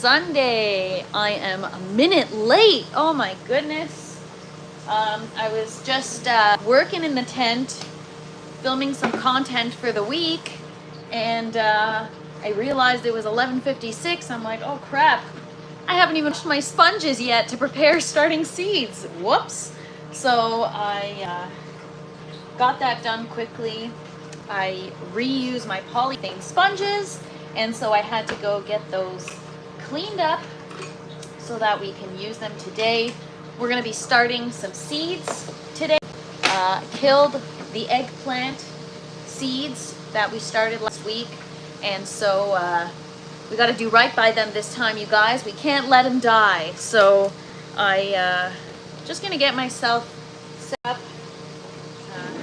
Sunday. I am a minute late. Oh my goodness. I was just working in the tent, filming some content for the week, and I realized it was 11:56. I'm like, oh crap. I haven't even washed my sponges yet to prepare starting seeds. Whoops. So I got that done quickly. I reuse my polythene sponges, and so I had to go get those cleaned up so that we can use them today. We're going to be starting some seeds today. Killed the eggplant seeds that we started last week, and so we got to do right by them this time, you guys. We can't let them die. So I just going to get myself set up,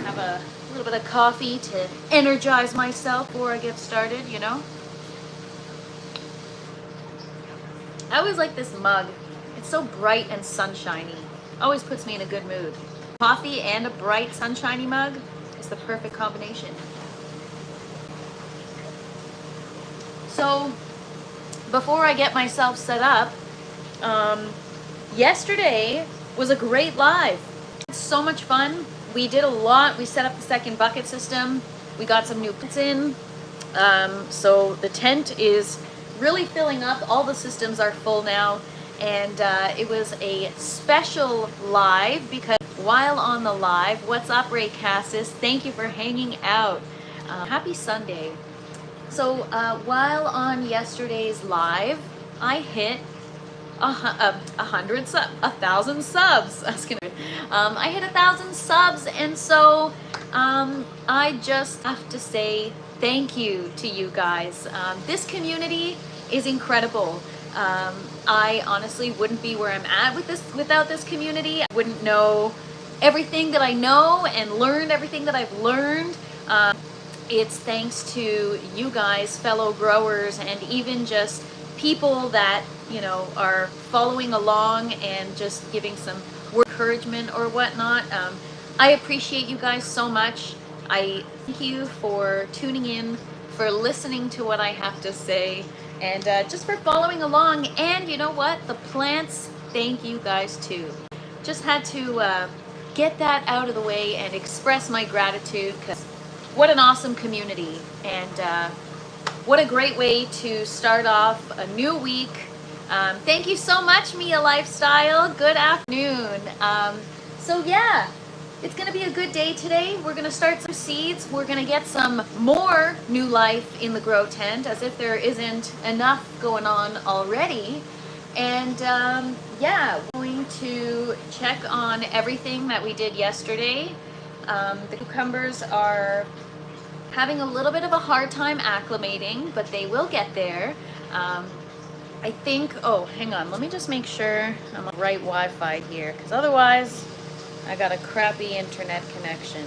have a little bit of coffee to energize myself before I get started, you know. I always like this mug. It's so bright and sunshiny. Always puts me in a good mood. Coffee and a bright sunshiny mug is the perfect combination. So before I get myself set up, yesterday was a great live. It's so much fun. We did a lot. We set up the second bucket system. We got some new pits in. So the tent is really filling up. All the systems are full now. And it was a special live because while on the live, what's up, Ray Cassis? Thank you for hanging out. Happy Sunday. So while on yesterday's live, I hit 1,000 subs. I hit 1,000 subs, and so I just have to say thank you to you guys. This community is incredible. I honestly wouldn't be where I'm at without this community. I wouldn't know everything that I know and learned everything that I've learned. It's thanks to you guys, fellow growers, and even just people that, you know, are following along and just giving some word encouragement or whatnot. I appreciate you guys so much. I thank you for tuning in, for listening to what I have to say, and just for following along. And you know what? The plants, thank you guys too. Just had to get that out of the way and express my gratitude, because what an awesome community, and what a great way to start off a new week. Thank you so much, Mia Lifestyle. Good afternoon. So yeah, it's gonna be a good day today. We're gonna start some seeds. We're gonna get some more new life in the grow tent, as if there isn't enough going on already. And yeah, we're going to check on everything that we did yesterday. The cucumbers are having a little bit of a hard time acclimating, but they will get there. I think, oh, hang on, let me just make sure I'm on the right Wi-Fi here, because otherwise I got a crappy internet connection.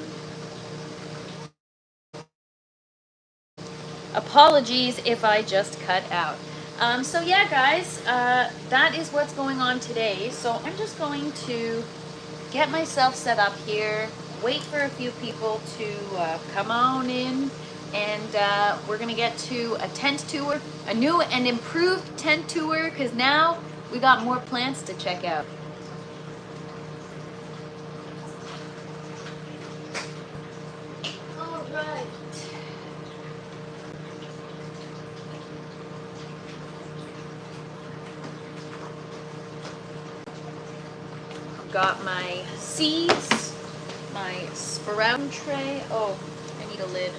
Apologies if I just cut out. So yeah, guys, that is what's going on today. So I'm just going to get myself set up here, wait for a few people to come on in, and we're gonna get to a tent tour, a new and improved tent tour, because now we got more plants to check out. All right. Got my seeds, my sprout tray. Oh, I need a lid.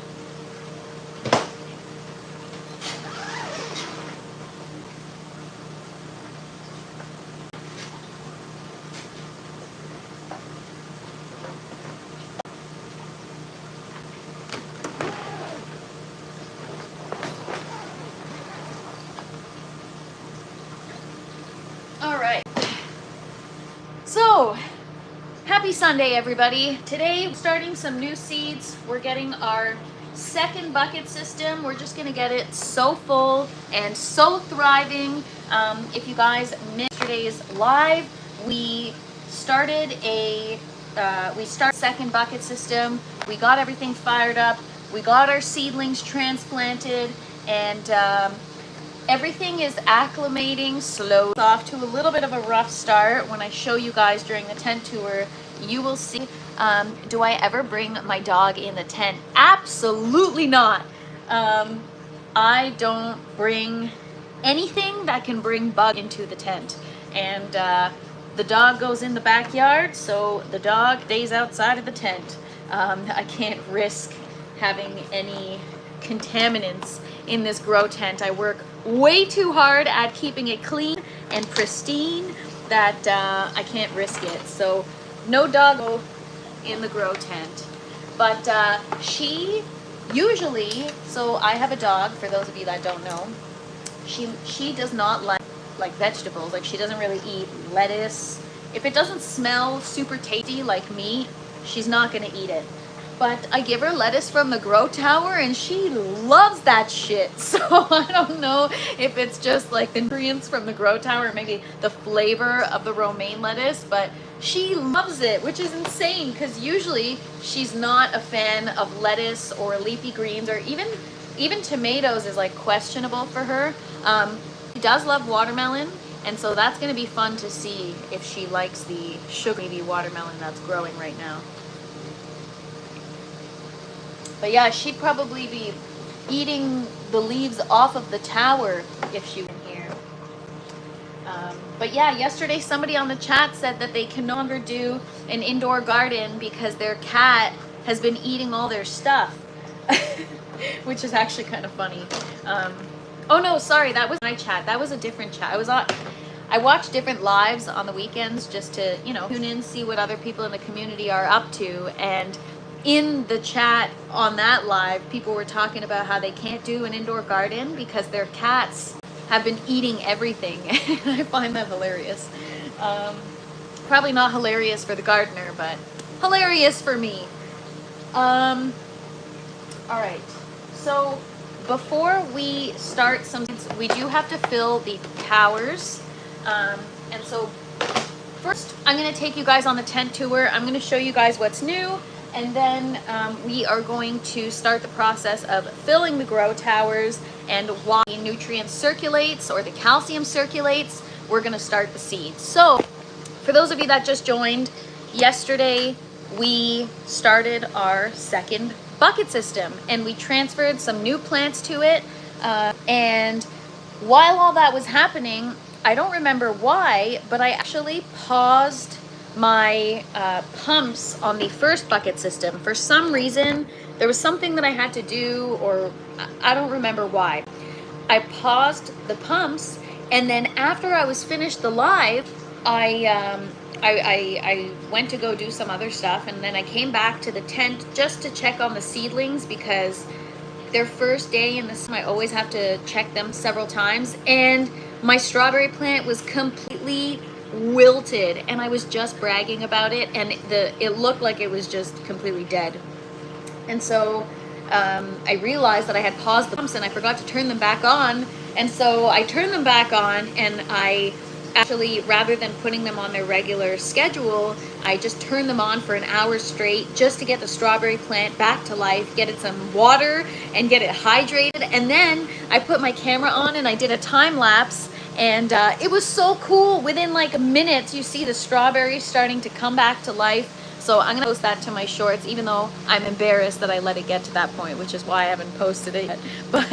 All right. So, happy Sunday, everybody. Today, we're starting some new seeds. We're getting our second bucket system. We're just gonna get it so full and so thriving. If you guys missed yesterday's live, we started second bucket system. We got everything fired up. We got our seedlings transplanted, and everything is acclimating slow. Off to a little bit of a rough start. When I show you guys during the tent tour, you will see. Do I ever bring my dog in the tent? Absolutely not. I don't bring anything that can bring bug into the tent. And the dog goes in the backyard, so the dog stays outside of the tent. I can't risk having any contaminants in this grow tent. I work way too hard at keeping it clean and pristine that I can't risk it. So no dog in the grow tent. But she usually, so I have a dog, for those of you that don't know, she does not like vegetables. Like, she doesn't really eat lettuce. If it doesn't smell super tasty like meat, she's not gonna eat it. But I give her lettuce from the grow tower and she loves that shit. So I don't know if it's just like the nutrients from the grow tower, maybe the flavor of the romaine lettuce, but she loves it, which is insane because usually she's not a fan of lettuce or leafy greens, or even tomatoes is like questionable for her. She does love watermelon, and so that's going to be fun to see if she likes the sugary watermelon that's growing right now. But yeah, she'd probably be eating the leaves off of the tower if she were in here. But yeah, yesterday somebody on the chat said that they can no longer do an indoor garden because their cat has been eating all their stuff, which is actually kind of funny. Oh no, sorry, that was my chat. That was a different chat. I watch different lives on the weekends just to, tune in, see what other people in the community are up to. And in the chat on that live, people were talking about how they can't do an indoor garden because their cats have been eating everything. I find that hilarious. Probably not hilarious for the gardener, but hilarious for me. All right, so before we start, we do have to fill the towers. And so first, I'm going to take you guys on the tent tour. I'm going to show you guys what's new. And then we are going to start the process of filling the grow towers, and while the nutrients circulates or the calcium circulates, we're going to start the seeds. So for those of you that just joined, yesterday we started our second bucket system and we transferred some new plants to it. And while all that was happening, I don't remember why, but I actually paused my pumps on the first bucket system. For some reason, there was something that I had to do, or I don't remember why. I paused the pumps, and then after I was finished the live, I went to go do some other stuff, and then I came back to the tent just to check on the seedlings because their first day in the summer, I always have to check them several times, and my strawberry plant was completely wilted, and I was just bragging about it, and it looked like it was just completely dead. And so I realized that I had paused the pumps and I forgot to turn them back on, and so I turned them back on, and I actually, rather than putting them on their regular schedule, I just turned them on for an hour straight just to get the strawberry plant back to life, get it some water and get it hydrated. And then I put my camera on and I did a time lapse, and it was so cool. Within like minutes, you see the strawberries starting to come back to life. So I'm gonna post that to my shorts, even though I'm embarrassed that I let it get to that point, which is why I haven't posted it yet. But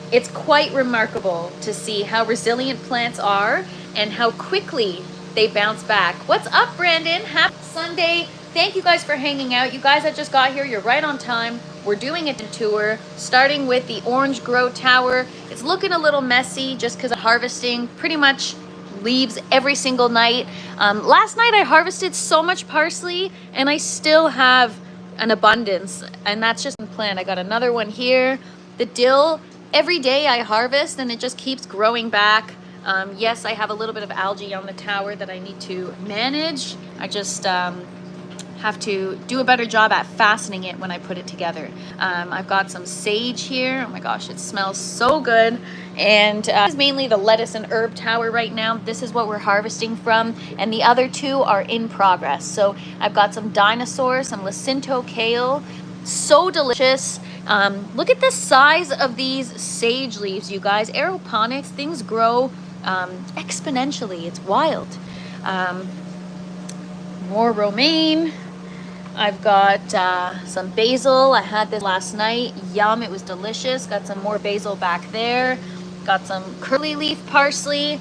it's quite remarkable to see how resilient plants are and how quickly they bounce back. What's up, Brandon? Happy Sunday. Thank you guys for hanging out. You guys that just got here, you're right on time. We're doing a tour, starting with the orange grow tower. It's looking a little messy just because of harvesting pretty much leaves every single night. Last night I harvested so much parsley and I still have an abundance, and that's just in plant. I got another one here. The dill, every day I harvest and it just keeps growing back. Yes, I have a little bit of algae on the tower that I need to manage. I just have to do a better job at fastening it when I put it together. I've got some sage here. Oh my gosh, it smells so good. And this is mainly the lettuce and herb tower right now. This is what we're harvesting from, and the other two are in progress. So I've got some dinosaurs, some Jacinto kale, so delicious. Look at the size of these sage leaves, you guys. Aeroponics, things grow exponentially. It's wild. More romaine. I've got some basil. I had this last night. Yum, it was delicious. Got some more basil back there. Got some curly leaf parsley.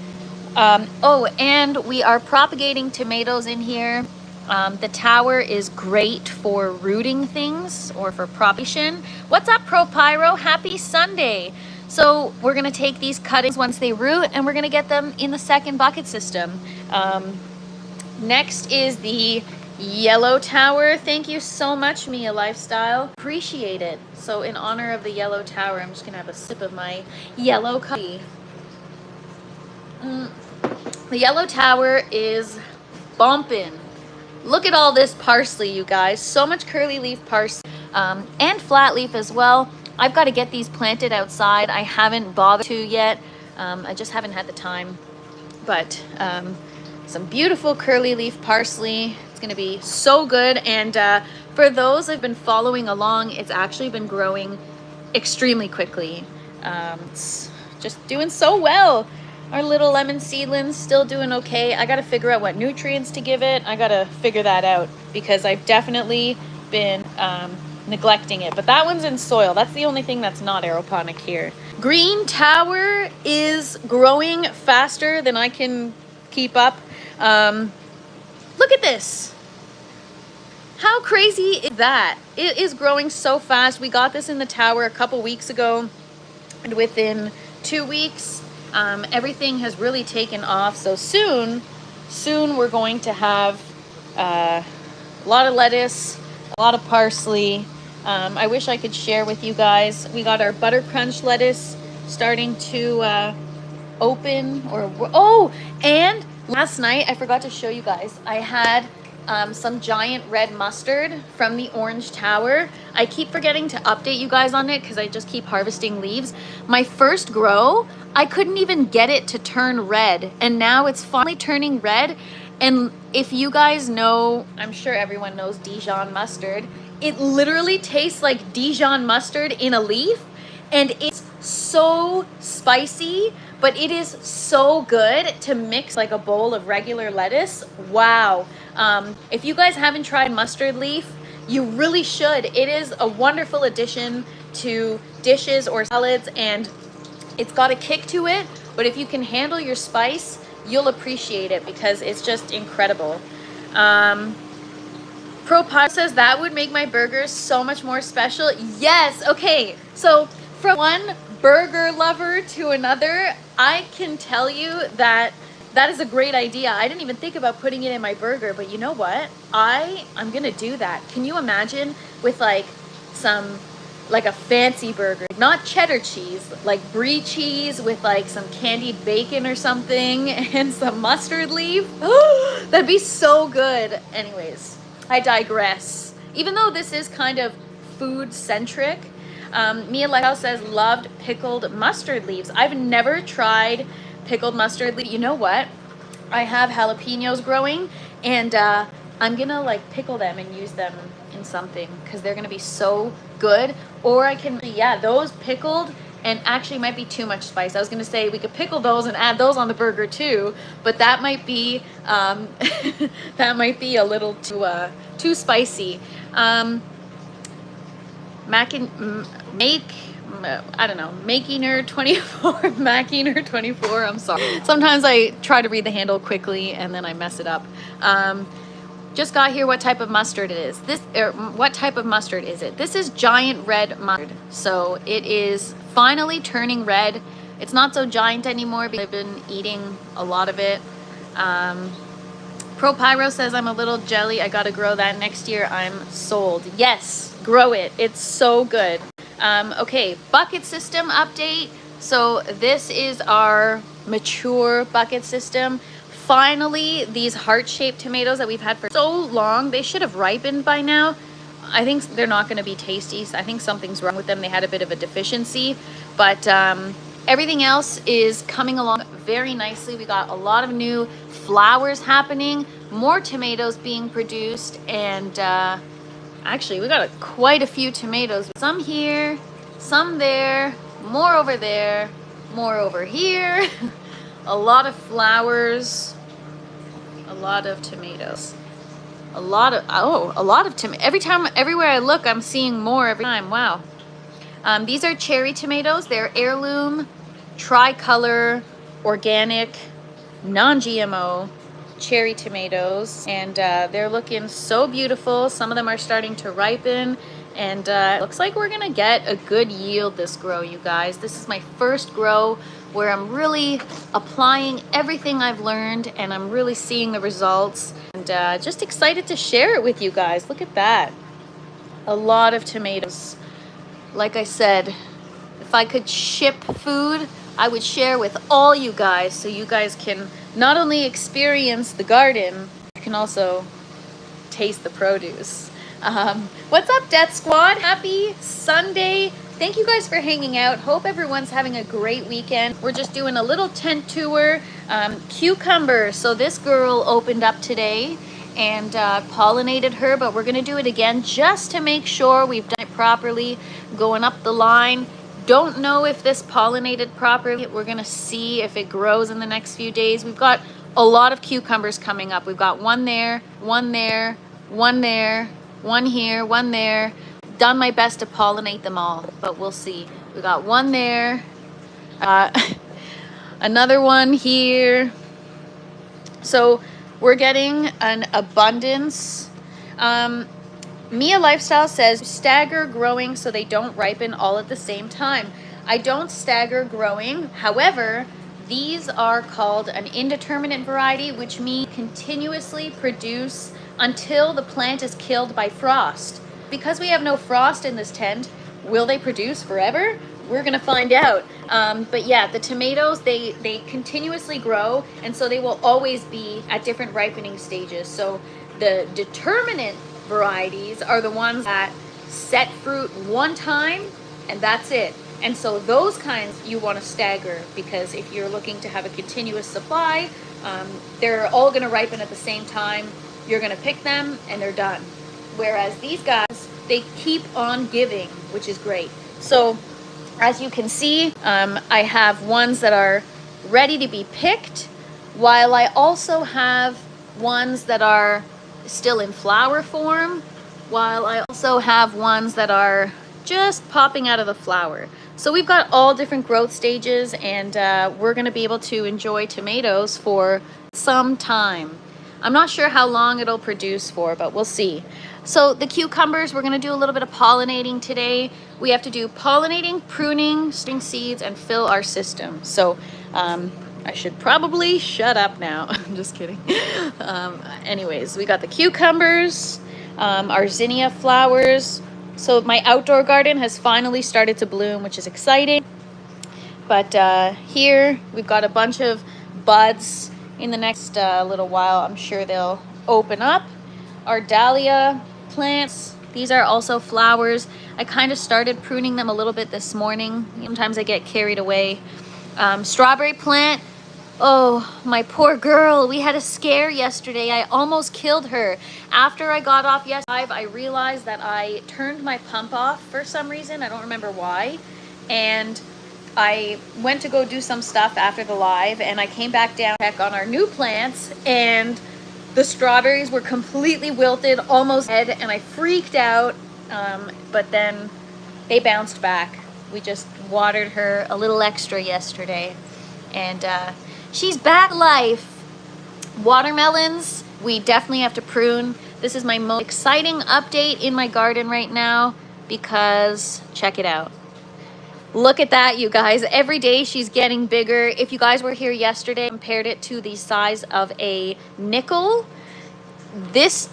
Oh, and we are propagating tomatoes in here. The tower is great for rooting things or for propagation. What's up, ProPyro? Happy Sunday. So we're gonna take these cuttings once they root and we're gonna get them in the second bucket system. Next is the yellow tower. Thank you so much, Mia Lifestyle. Appreciate it. So in honor of the yellow tower, I'm just gonna have a sip of my yellow coffee. The yellow tower is bumping. Look at all this parsley, you guys. So much curly leaf parsley and flat leaf as well. I've got to get these planted outside. I haven't bothered to yet. I just haven't had the time. But some beautiful curly leaf parsley. It's going to be so good. And for those who've been following along, it's actually been growing extremely quickly. It's just doing so well. Our little lemon seedlings still doing okay. I got to figure out what nutrients to give it. I got to figure that out because I've definitely been neglecting it. But that one's in soil. That's the only thing that's not aeroponic here. Green tower is growing faster than I can keep up. Look at this. How crazy is that? It is growing so fast. We got this in the tower a couple weeks ago, and within 2 weeks, everything has really taken off. So soon we're going to have a lot of lettuce, a lot of parsley. I wish I could share with you guys. We got our butter crunch lettuce starting to open. And last night I forgot to show you guys. I had some giant red mustard from the orange tower. I keep forgetting to update you guys on it because I just keep harvesting leaves. My first grow, I couldn't even get it to turn red, and now it's finally turning red. And if you guys know, I'm sure everyone knows Dijon mustard. It literally tastes like Dijon mustard in a leaf, and it's so spicy, but it is so good to mix like a bowl of regular lettuce. Wow. If you guys haven't tried mustard leaf, you really should. It is a wonderful addition to dishes or salads, and it's got a kick to it, but if you can handle your spice, you'll appreciate it because it's just incredible. ProPie says that would make my burgers so much more special. Yes, okay. So from one burger lover to another, I can tell you that that is a great idea. I didn't even think about putting it in my burger, but you know what? I'm gonna do that. Can you imagine with like a fancy burger, not cheddar cheese, like brie cheese with like some candied bacon or something and some mustard leaf? That'd be so good. Anyways, I digress. Even though this is kind of food centric, Mia Lighthouse says loved pickled mustard leaves. I've never tried pickled mustard leaves. You know what? I have jalapenos growing, and I'm gonna like pickle them and use them in something because they're gonna be so good. Or I can, yeah, those pickled, and actually might be too much spice. I was gonna say we could pickle those and add those on the burger too, but that might be that might be a little too spicy. I don't know, Makiner 24, Makiner 24, I'm sorry. Sometimes I try to read the handle quickly and then I mess it up. Just got here what type of mustard it is. What type of mustard is it? This is giant red mustard. So it is finally turning red. It's not so giant anymore because I've been eating a lot of it. ProPyro says I'm a little jelly. I gotta grow that next year. I'm sold. Yes, grow it. It's so good. Okay, bucket system update. So this is our mature bucket system. Finally, these heart-shaped tomatoes that we've had for so long, they should have ripened by now. I think they're not going to be tasty. So I think something's wrong with them. They had a bit of a deficiency, but everything else is coming along very nicely. We got a lot of new flowers happening, more tomatoes being produced, and Actually, we got quite a few tomatoes. Some here, some there, more over there, more over here. A lot of flowers, a lot of tomatoes. A lot of tomatoes. Everywhere I look, I'm seeing more every time. Wow. These are cherry tomatoes. They're heirloom, tricolor, organic, non-GMO cherry tomatoes, and they're looking so beautiful. Some of them are starting to ripen, and looks like we're gonna get a good yield this grow, you guys. This is my first grow where I'm really applying everything I've learned, and I'm really seeing the results, and just excited to share it with you guys. Look at that. A lot of tomatoes. Like I said, if I could ship food, I would share with all you guys, so you guys can not only experience the garden, you can also taste the produce. What's up, Death Squad? Happy Sunday. Thank you guys for hanging out. Hope everyone's having a great weekend. We're just doing a little tent tour. Cucumber. So this girl opened up today and pollinated her, but we're gonna do it again just to make sure we've done it properly. Going up the line. Don't know if this pollinated properly. We're gonna see if it grows in the next few days. We've got a lot of cucumbers coming up. We've got one there, one there, one there, one here, one there. Done my best to pollinate them all, but we'll see. We got one there, another one here. So we're getting an abundance. Mia Lifestyle says stagger growing so they don't ripen all at the same time. I don't stagger growing. However, these are called an indeterminate variety, which means continuously produce until the plant is killed by frost. Because we have no frost in this tent, will they produce forever? We're gonna find out. But yeah, the tomatoes, they continuously grow, and so they will always be at different ripening stages. So the determinate varieties are the ones that set fruit one time and that's it. And so those kinds you want to stagger, because if you're looking to have a continuous supply, they're all going to ripen at the same time. You're going to pick them and they're done. Whereas these guys, they keep on giving, which is great. So as you can see, I have ones that are ready to be picked, while I also have ones that are still in flower form, while I also have ones that are just popping out of the flower. So we've got all different growth stages, and we're going to be able to enjoy tomatoes for some time. I'm not sure how long it'll produce for, but we'll see. So the cucumbers, we're going to do a little bit of pollinating today. We have to do pollinating, pruning, sting seeds, and fill our system. So I should probably shut up now. I'm just kidding. Anyways, we got the cucumbers, our zinnia flowers. So my outdoor garden has finally started to bloom, which is exciting. But here we've got a bunch of buds. In the next little while, I'm sure they'll open up. Our dahlia plants, these are also flowers. I kind of started pruning them a little bit this morning. Sometimes I get carried away. Strawberry plant. Oh, my poor girl. We had a scare yesterday. I almost killed her. After I got off yesterday, I realized that I turned my pump off for some reason. I don't remember why. And I went to go do some stuff after the live, and I came back down to check on our new plants, and the strawberries were completely wilted, almost dead, and I freaked out. But then they bounced back. We just watered her a little extra yesterday, and she's back to life. Watermelons, we definitely have to prune. This is my most exciting update in my garden right now, because check it out. Look at that, you guys. Every day she's getting bigger. If you guys were here yesterday, I compared it to the size of a nickel. This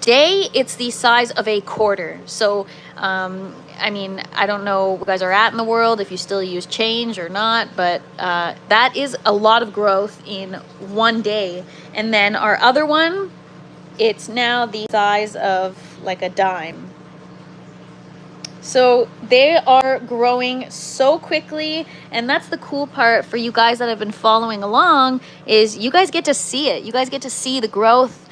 day, it's the size of a quarter. So, I mean, I don't know where you guys are at in the world, if you still use change or not, but that is a lot of growth in one day. And then our other one, it's now the size of like a dime. So they are growing so quickly, and that's the cool part for you guys that have been following along, is you guys get to see it. You guys get to see the growth.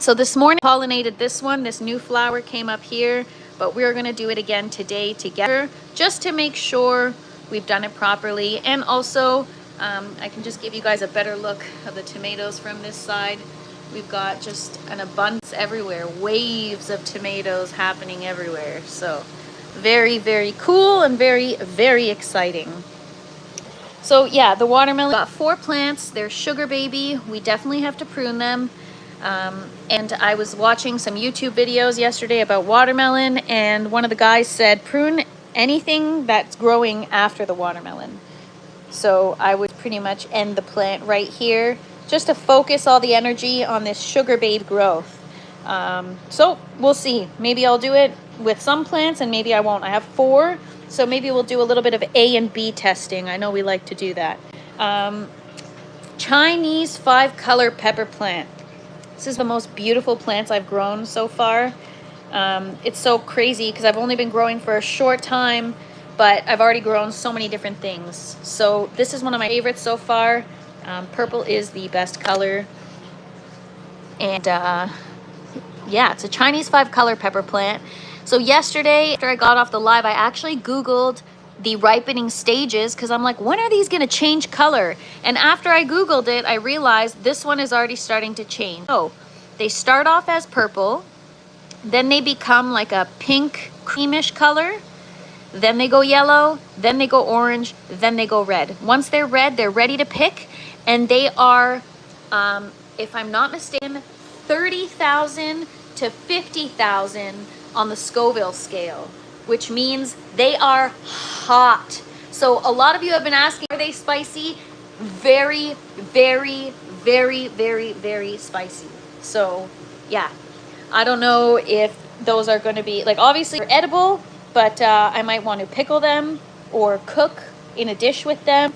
So this morning I pollinated this one. This new flower came up here, but we're gonna do it again today together, just to make sure we've done it properly. And also, I can just give you guys a better look of the tomatoes from this side. We've got just an abundance everywhere, waves of tomatoes happening everywhere. So very, very cool and very, very exciting. So yeah, the watermelon, got 4 plants. They're sugar baby. We definitely have to prune them. And I was watching some YouTube videos yesterday about watermelon, and one of the guys said prune anything that's growing after the watermelon. So I would pretty much end the plant right here, just to focus all the energy on this sugar babe growth. So we'll see. Maybe I'll do it with some plants and maybe I won't. I have 4, so maybe we'll do a little bit of A and B testing. I know we like to do that. Chinese 5-color pepper plant. This is the most beautiful plants I've grown so far. It's so crazy because I've only been growing for a short time, but I've already grown so many different things. So this is one of my favorites so far. Purple is the best color. And yeah, it's a Chinese 5-color pepper plant. So yesterday, after I got off the live, I actually Googled the ripening stages because I'm like, when are these gonna change color? And after I Googled it, I realized this one is already starting to change. So they start off as purple, then they become like a pink creamish color, then they go yellow, then they go orange, then they go red. Once they're red, they're ready to pick, and they are, if I'm not mistaken, 30,000 to 50,000 on the Scoville scale, which means they are hot. So a lot of you have been asking, are they spicy? Very, very, very, very, very spicy. So yeah, I don't know if those are going to be, like, obviously they're edible, but I might want to pickle them or cook in a dish with them.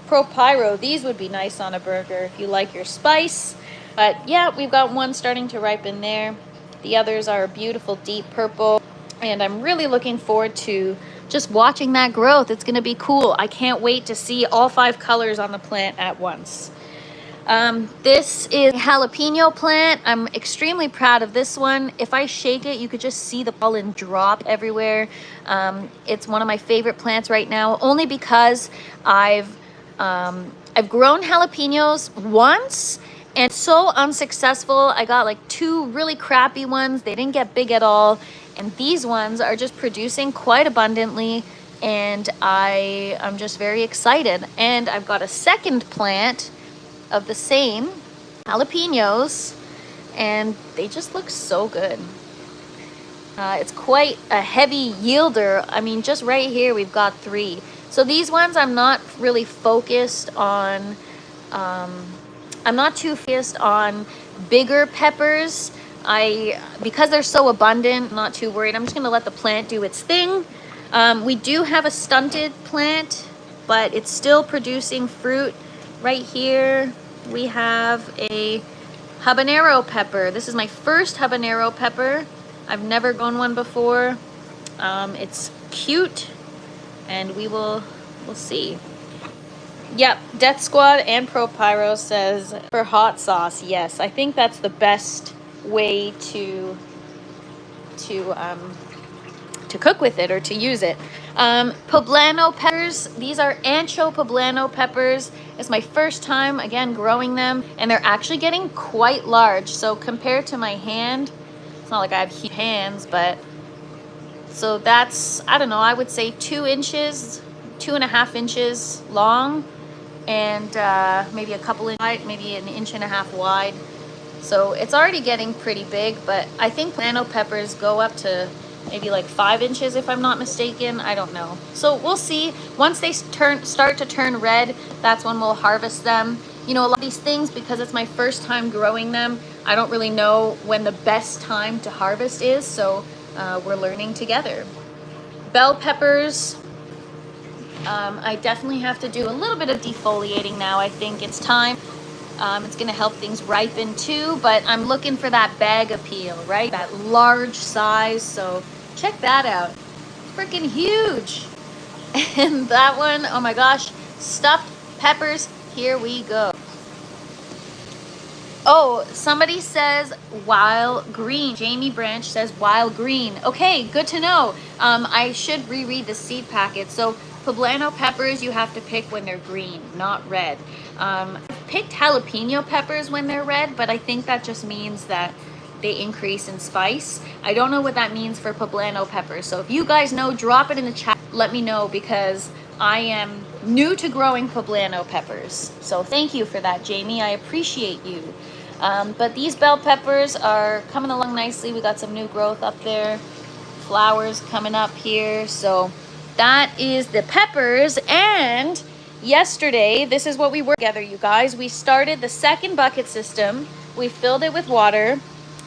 Pro Pyro, these would be nice on a burger if you like your spice. But yeah, we've got one starting to ripen there. The others are a beautiful deep purple, and I'm really looking forward to just watching that growth. It's gonna be cool. I can't wait to see all 5 colors on the plant at once. This is a jalapeno plant. I'm extremely proud of this one. If I shake it, you could just see the pollen drop everywhere. It's one of my favorite plants right now, only because I've grown jalapenos once and so unsuccessful. I got like 2 really crappy ones. They didn't get big at all. And these ones are just producing quite abundantly, and I'm just very excited. And I've got a second plant of the same jalapenos, and they just look so good. It's quite a heavy yielder. I mean, just right here we've got 3. So these ones I'm not really focused on. I'm not too focused on bigger peppers. Because they're so abundant, I'm not too worried. I'm just gonna let the plant do its thing. We do have a stunted plant, but it's still producing fruit. Right here we have a habanero pepper. This is my first habanero pepper. I've never grown one before. It's cute, and we'll see. Yep, Death Squad and Pro Pyro says for hot sauce. Yes, I think that's the best way to cook with it or to use it. Poblano peppers. These are ancho poblano peppers. It's my first time again growing them, and they're actually getting quite large. So compared to my hand, it's not like I have huge hands, but so that's, I don't know, I would say 2 inches, 2.5 inches long, and maybe a couple inches wide, maybe 1.5 inches wide. So it's already getting pretty big, but I think nano peppers go up to maybe like 5 inches if I'm not mistaken. I don't know. So we'll see. Once they start to turn red, that's when we'll harvest them. You know, a lot of these things, because it's my first time growing them, I don't really know when the best time to harvest is, so we're learning together. Bell peppers. I definitely have to do a little bit of defoliating now. I think it's time. It's going to help things ripen too, but I'm looking for that bag appeal, right? That large size, so check that out. freaking huge. And that one, oh my gosh, stuffed peppers, here we go. Oh, somebody says wild green. Jamie Branch says wild green. Okay, good to know. I should reread the seed packet. So poblano peppers you have to pick when they're green, not red. I've picked jalapeno peppers when they're red, but I think that just means that they increase in spice. I don't know what that means for poblano peppers. So if you guys know, drop it in the chat. Let me know, because I am new to growing poblano peppers. So thank you for that, Jamie. I appreciate you. But these bell peppers are coming along nicely. We got some new growth up there. Flowers coming up here. So that is the peppers. And yesterday, this is what we worked together, you guys. We started the second bucket system. We filled it with water.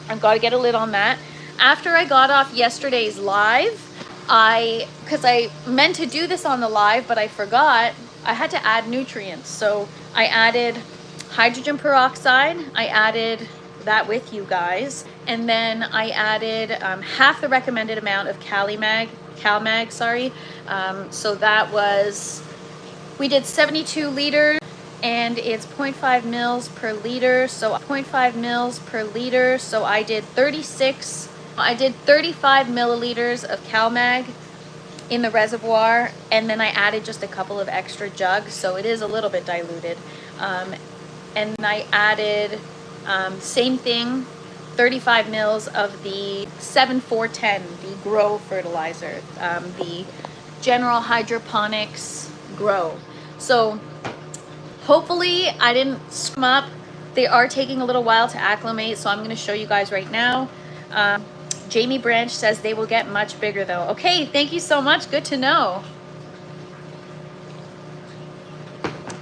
I've got to get a lid on that. After I got off yesterday's live, because I meant to do this on the live, but I forgot, I had to add nutrients. So I added hydrogen peroxide. I added that with you guys. And then I added half the recommended amount of CalMag, sorry. So that was, we did 72 liters. And it's 0.5 mils per liter, so 0.5 mils per liter. So I did 35 milliliters of CalMag in the reservoir, and then I added just a couple of extra jugs, so it is a little bit diluted. And I added, same thing, 35 mils of the 7410, the grow fertilizer, the General Hydroponics grow. So hopefully I didn't screw up. They are taking a little while to acclimate, so I'm going to show you guys right now. Jamie Branch says they will get much bigger though. Okay, thank you so much. Good to know.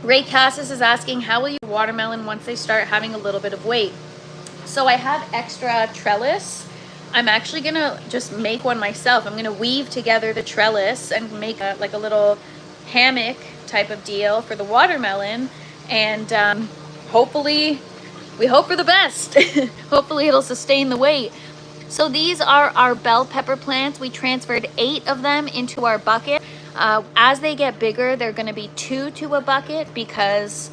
Ray Cassis is asking, how will you watermelon once they start having a little bit of weight? So I have extra trellis. I'm actually going to just make one myself. I'm going to weave together the trellis and make like a little hammock type of deal for the watermelon, and hopefully we hope for the best. Hopefully it'll sustain the weight. So these are our bell pepper plants. We transferred 8 of them into our bucket. As they get bigger, they're going to be 2 to a bucket because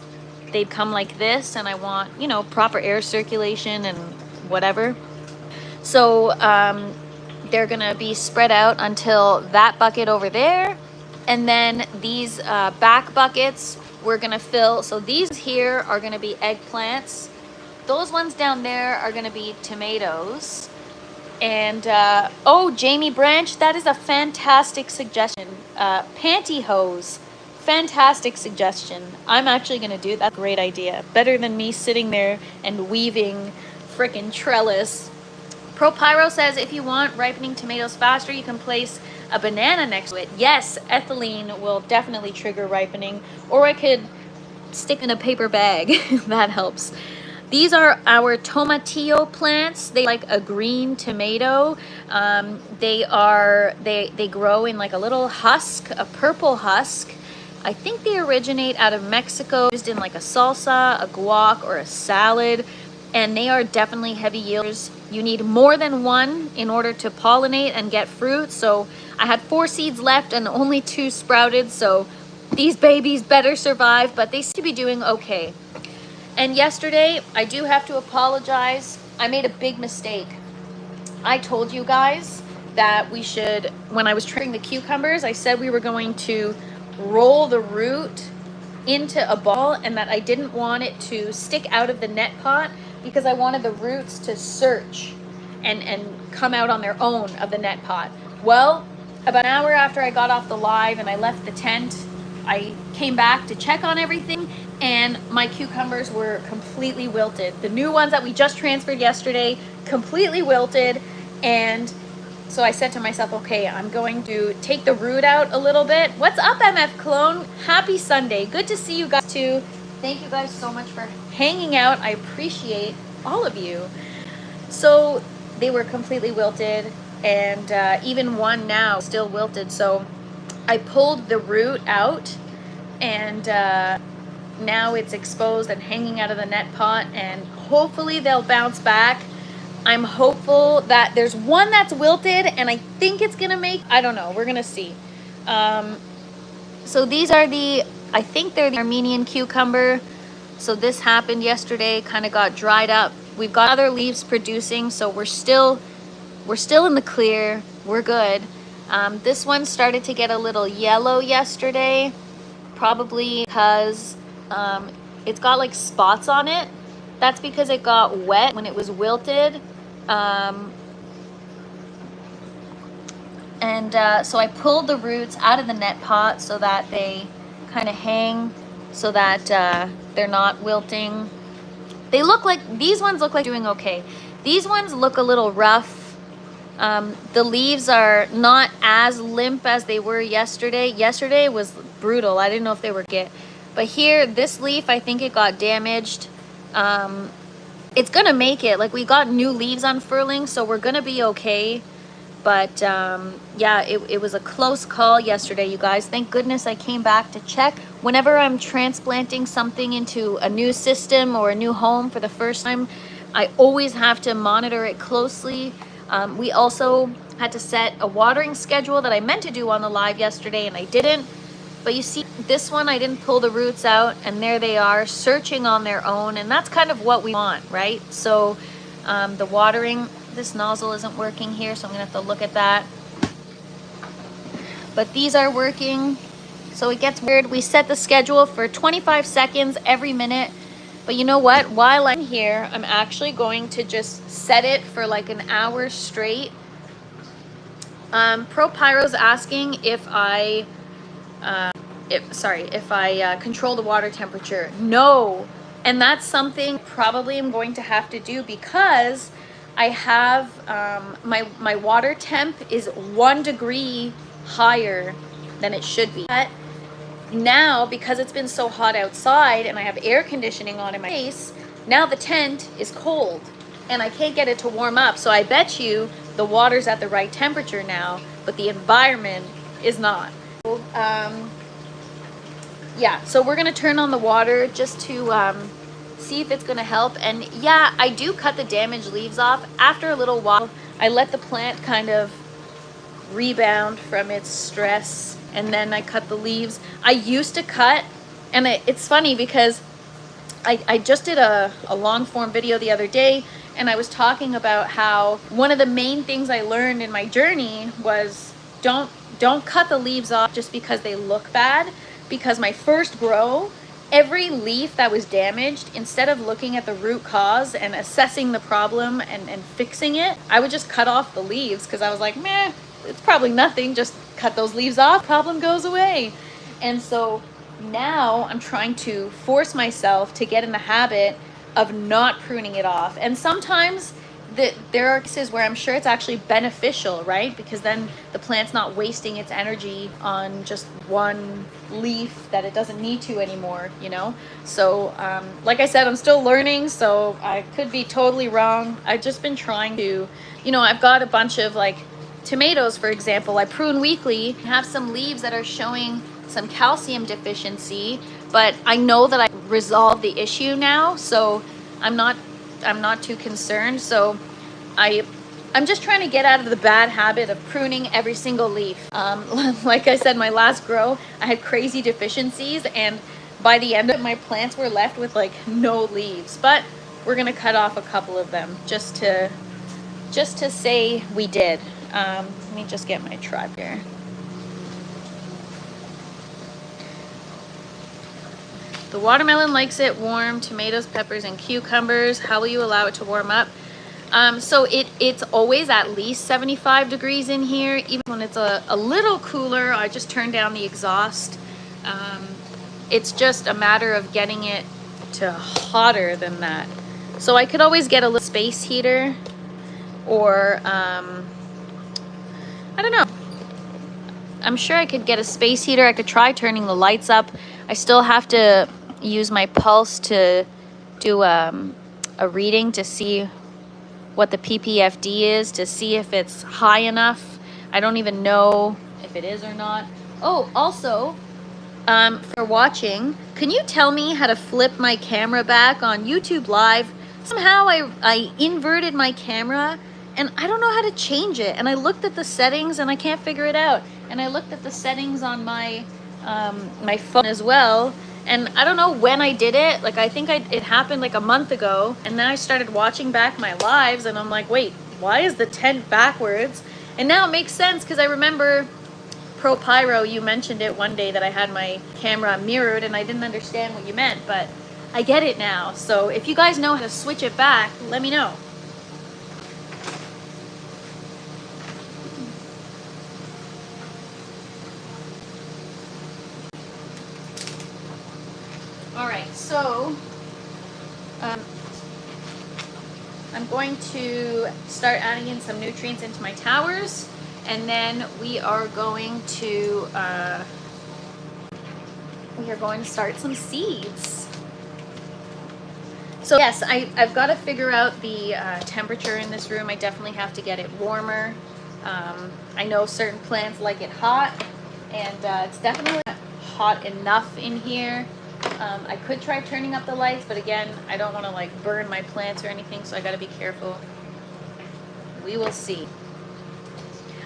they come like this, and I want, you know, proper air circulation and whatever. So they're going to be spread out until that bucket over there. And then these back buckets we're gonna fill. So these here are gonna be eggplants. Those ones down there are gonna be tomatoes. And oh, Jamie Branch, that is a fantastic suggestion. Pantyhose, fantastic suggestion. I'm actually gonna do that. Great idea. Better than me sitting there and weaving frickin' trellis. ProPyro says if you want ripening tomatoes faster, you can place a banana next to it. Yes, ethylene will definitely trigger ripening, or I could stick in a paper bag. That helps. These are our tomatillo plants. They like a green tomato. They grow in like a little husk, a purple husk. I think they originate out of Mexico, used in like a salsa, a guac, or a salad. And they are definitely heavy yielders. You need more than one in order to pollinate and get fruit. So I had 4 seeds left and only 2 sprouted. So these babies better survive, but they seem to be doing okay. And yesterday, I do have to apologize. I made a big mistake. I told you guys that we should, when I was trimming the cucumbers, I said we were going to roll the root into a ball, and that I didn't want it to stick out of the net pot because I wanted the roots to search and come out on their own of the net pot. Well, about an hour after I got off the live and I left the tent, I came back to check on everything, and my cucumbers were completely wilted. The new ones that we just transferred yesterday, completely wilted. And so I said to myself, okay, I'm going to take the root out a little bit. What's up, MF Clone? Happy Sunday. Good to see you guys too. Thank you guys so much for hanging out. I appreciate all of you. So they were completely wilted, and even one now still wilted. So I pulled the root out, and now it's exposed and hanging out of the net pot, and hopefully they'll bounce back. I'm hopeful that there's one that's wilted, and I think it's gonna make, I don't know, we're gonna see. So these are I think they're the Armenian cucumber. So this happened yesterday, kind of got dried up. We've got other leaves producing, so we're still in the clear. We're good. This one started to get a little yellow yesterday, probably because it's got like spots on it. That's because it got wet when it was wilted. So I pulled the roots out of the net pot so that they kind of hang, so that they're not wilting. These ones look like doing okay. These ones look a little rough. The leaves are not as limp as they were yesterday. Yesterday was brutal. I didn't know if they were but here, this leaf, I think it got damaged. It's gonna make it. Like, we got new leaves unfurling, so we're gonna be okay. But yeah, it was a close call yesterday, you guys. Thank goodness I came back to check. Whenever I'm transplanting something into a new system or a new home for the first time, I always have to monitor it closely. We also had to set a watering schedule that I meant to do on the live yesterday, and I didn't. But you see, this one, I didn't pull the roots out, and there they are, searching on their own, and that's kind of what we want, right? So the watering, this nozzle isn't working here, so I'm gonna have to look at that. But these are working, so it gets weird. We set the schedule for 25 seconds every minute. But you know what? While I'm here, I'm actually going to just set it for like an hour straight. Pro Pyro's asking if I control the water temperature. No. And that's something probably I'm going to have to do, because I have my water temp is 1 degree higher than it should be. But now, because it's been so hot outside and I have air conditioning on in my face, now the tent is cold and I can't get it to warm up. So I bet you the water's at the right temperature now, but the environment is not. Yeah, so we're gonna turn on the water just to see if it's gonna help. And yeah, I do cut the damaged leaves off. After a little while, I let the plant kind of rebound from its stress, and then I cut the leaves. I used to cut, and it's funny because I just did a long form video the other day, and I was talking about how one of the main things I learned in my journey was don't cut the leaves off just because they look bad. Because my first grow, every leaf that was damaged, instead of looking at the root cause and assessing the problem and fixing it, I would just cut off the leaves, because I was like, meh, it's probably nothing, just cut those leaves off, problem goes away. And so now I'm trying to force myself to get in the habit of not pruning it off. And sometimes there are cases where I'm sure it's actually beneficial, right? Because then the plant's not wasting its energy on just one leaf that it doesn't need to anymore, you know? So like I said, I'm still learning, so I could be totally wrong. I've just been trying to, you know, I've got a bunch of like tomatoes, for example. I prune weekly, have some leaves that are showing some calcium deficiency, but I know that I resolved the issue now, so I'm not too concerned. So I'm just trying to get out of the bad habit of pruning every single leaf. Like I said, my last grow, I had crazy deficiencies, and by the end of it, my plants were left with like no leaves. But we're gonna cut off a couple of them just to say we did. Let me just get my tribe here. The watermelon likes it warm. Tomatoes, peppers, and cucumbers. How will you allow it to warm up? So it's always at least 75 degrees in here. Even when it's a little cooler, I just turn down the exhaust. It's just a matter of getting it to hotter than that. So I could always get a little space heater, or I don't know. I'm sure I could get a space heater. I could try turning the lights up. I still have to use my pulse to do a reading to see what the PPFD is, to see if it's high enough. I don't even know if it is or not. Oh, also, for watching, can you tell me how to flip my camera back on YouTube Live Somehow I inverted my camera and I don't know how to change it. And I looked at the settings and I can't figure it out. And I looked at the settings on my my phone as well. And I don't know when I did it. Like I think it happened like a month ago. And then I started watching back my lives and I'm like, wait, why is the tent backwards? And now it makes sense because I remember Pro Pyro, you mentioned it one day that I had my camera mirrored and I didn't understand what you meant, but I get it now. So if you guys know how to switch it back, let me know. All right, so I'm going to start adding in some nutrients into my towers, and then we are going to start some seeds. So yes, I've got to figure out the temperature in this room. I definitely have to get it warmer. I know certain plants like it hot, and it's definitely not hot enough in here. I could try turning up the lights, but again, I don't want to like burn my plants or anything, so I got to be careful. We will see.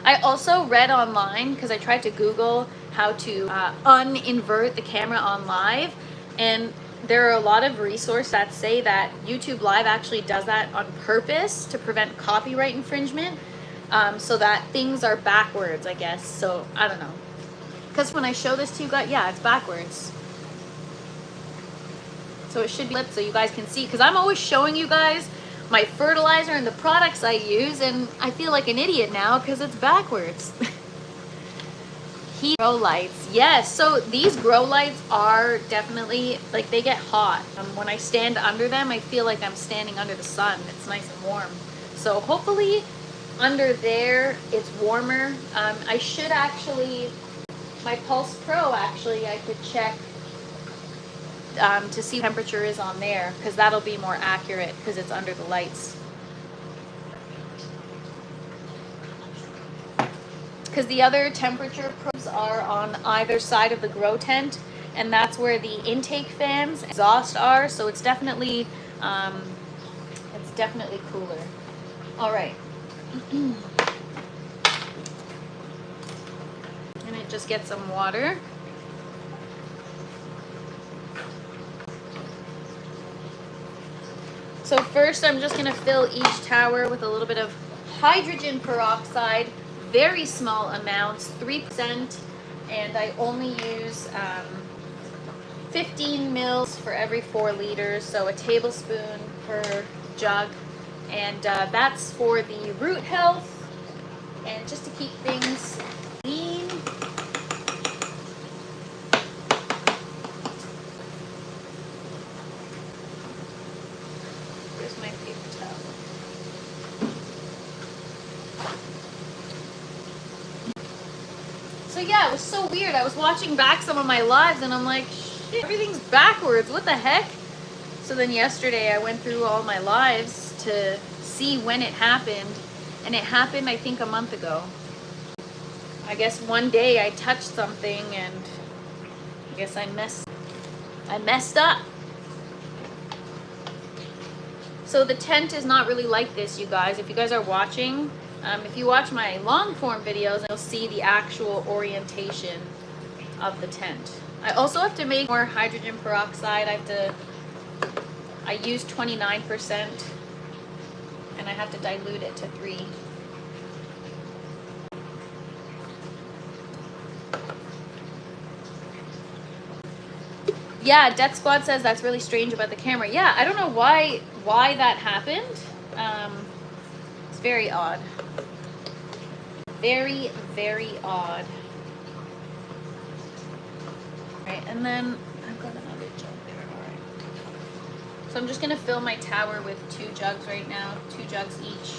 I also read online, because I tried to Google how to uninvert the camera on live, and there are a lot of resources that say that YouTube Live actually does that on purpose to prevent copyright infringement, so that things are backwards, I guess. So I don't know, because when I show this to you guys, yeah, it's backwards. So it should be flipped so you guys can see, because I'm always showing you guys my fertilizer and the products I use, and I feel like an idiot now because it's backwards. Heat grow lights. Yes, so these grow lights are definitely, like, they get hot. When I stand under them, I feel like I'm standing under the sun. It's nice and warm. So hopefully under there it's warmer. I should actually, my Pulse Pro, actually, I could check to see what temperature is on there, because that'll be more accurate because it's under the lights. Because the other temperature probes are on either side of the grow tent, and that's where the intake fans, exhaust are. So it's definitely cooler. All right. And it just gets some water. So first I'm just gonna fill each tower with a little bit of hydrogen peroxide, very small amounts, 3%, and I only use 15 mils for every 4 liters, so a tablespoon per jug, and that's for the root health and just to keep things clean. So yeah, it was so weird. I was watching back some of my lives and I'm like, shit, everything's backwards. What the heck? So then yesterday I went through all my lives to see when it happened. And it happened, I think, a month ago. I guess one day I touched something and I guess I messed up. So the tent is not really like this, you guys. If you guys are watching, if you watch my long form videos, you'll see the actual orientation of the tent. I also have to make more hydrogen peroxide. I use 29% and I have to dilute it to 3. Yeah, Death Squad says that's really strange about the camera. Yeah, I don't know why that happened. It's very odd. Very, very odd. Right, and then I've got another jug there. All right. So I'm just gonna fill my tower with 2 jugs right now, 2 jugs each.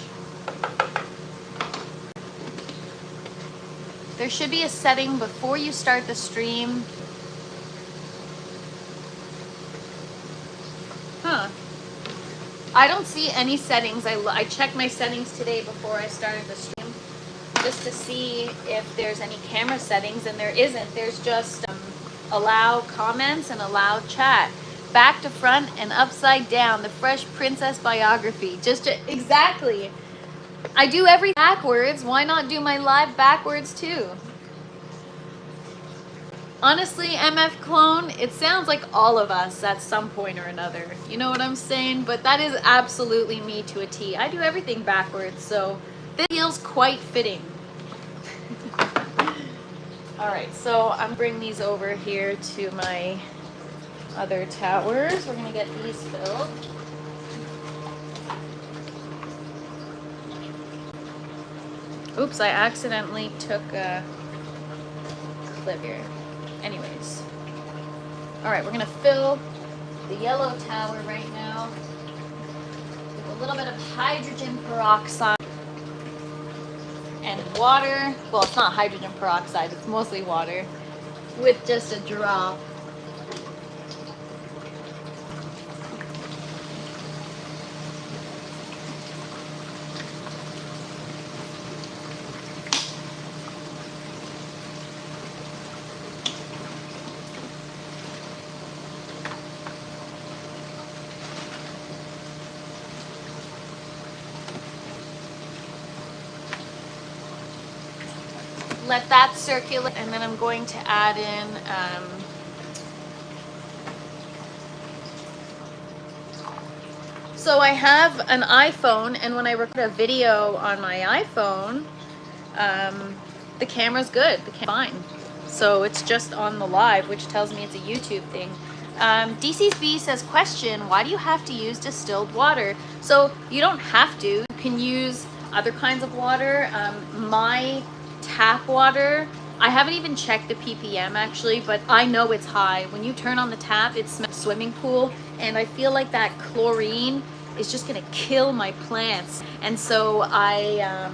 There should be a setting before you start the stream. Huh. I don't see any settings. I checked my settings today before I started the stream just to see if there's any camera settings, and there isn't. There's just allow comments and allow chat. back to front and upside down. The Fresh Princess biography. Exactly. I do everything backwards. Why not do my live backwards too? Honestly, MF Clone, it sounds like all of us at some point or another. You know what I'm saying? But that is absolutely me to a T. I do everything backwards, so this feels quite fitting. Alright, so I'm bringing these over here to my other towers. We're going to get these filled. Oops, I accidentally took a clip here. Anyways. Alright, we're going to fill the yellow tower right now with a little bit of hydrogen peroxide and water. Well, it's not hydrogen peroxide, it's mostly water with just a drop. Let that circulate, and then I'm going to add in so I have an iPhone, and when I record a video on my iPhone, the camera's good, the camera's fine. So it's just on the live, which tells me it's a YouTube thing. DCB says, question, why do you have to use distilled water? So you don't have to. You can use other kinds of water. My tap water, I haven't even checked the ppm actually, but I know it's high. When you turn on the tap, it smells swimming pool, and I feel like that chlorine is just gonna kill my plants. And so I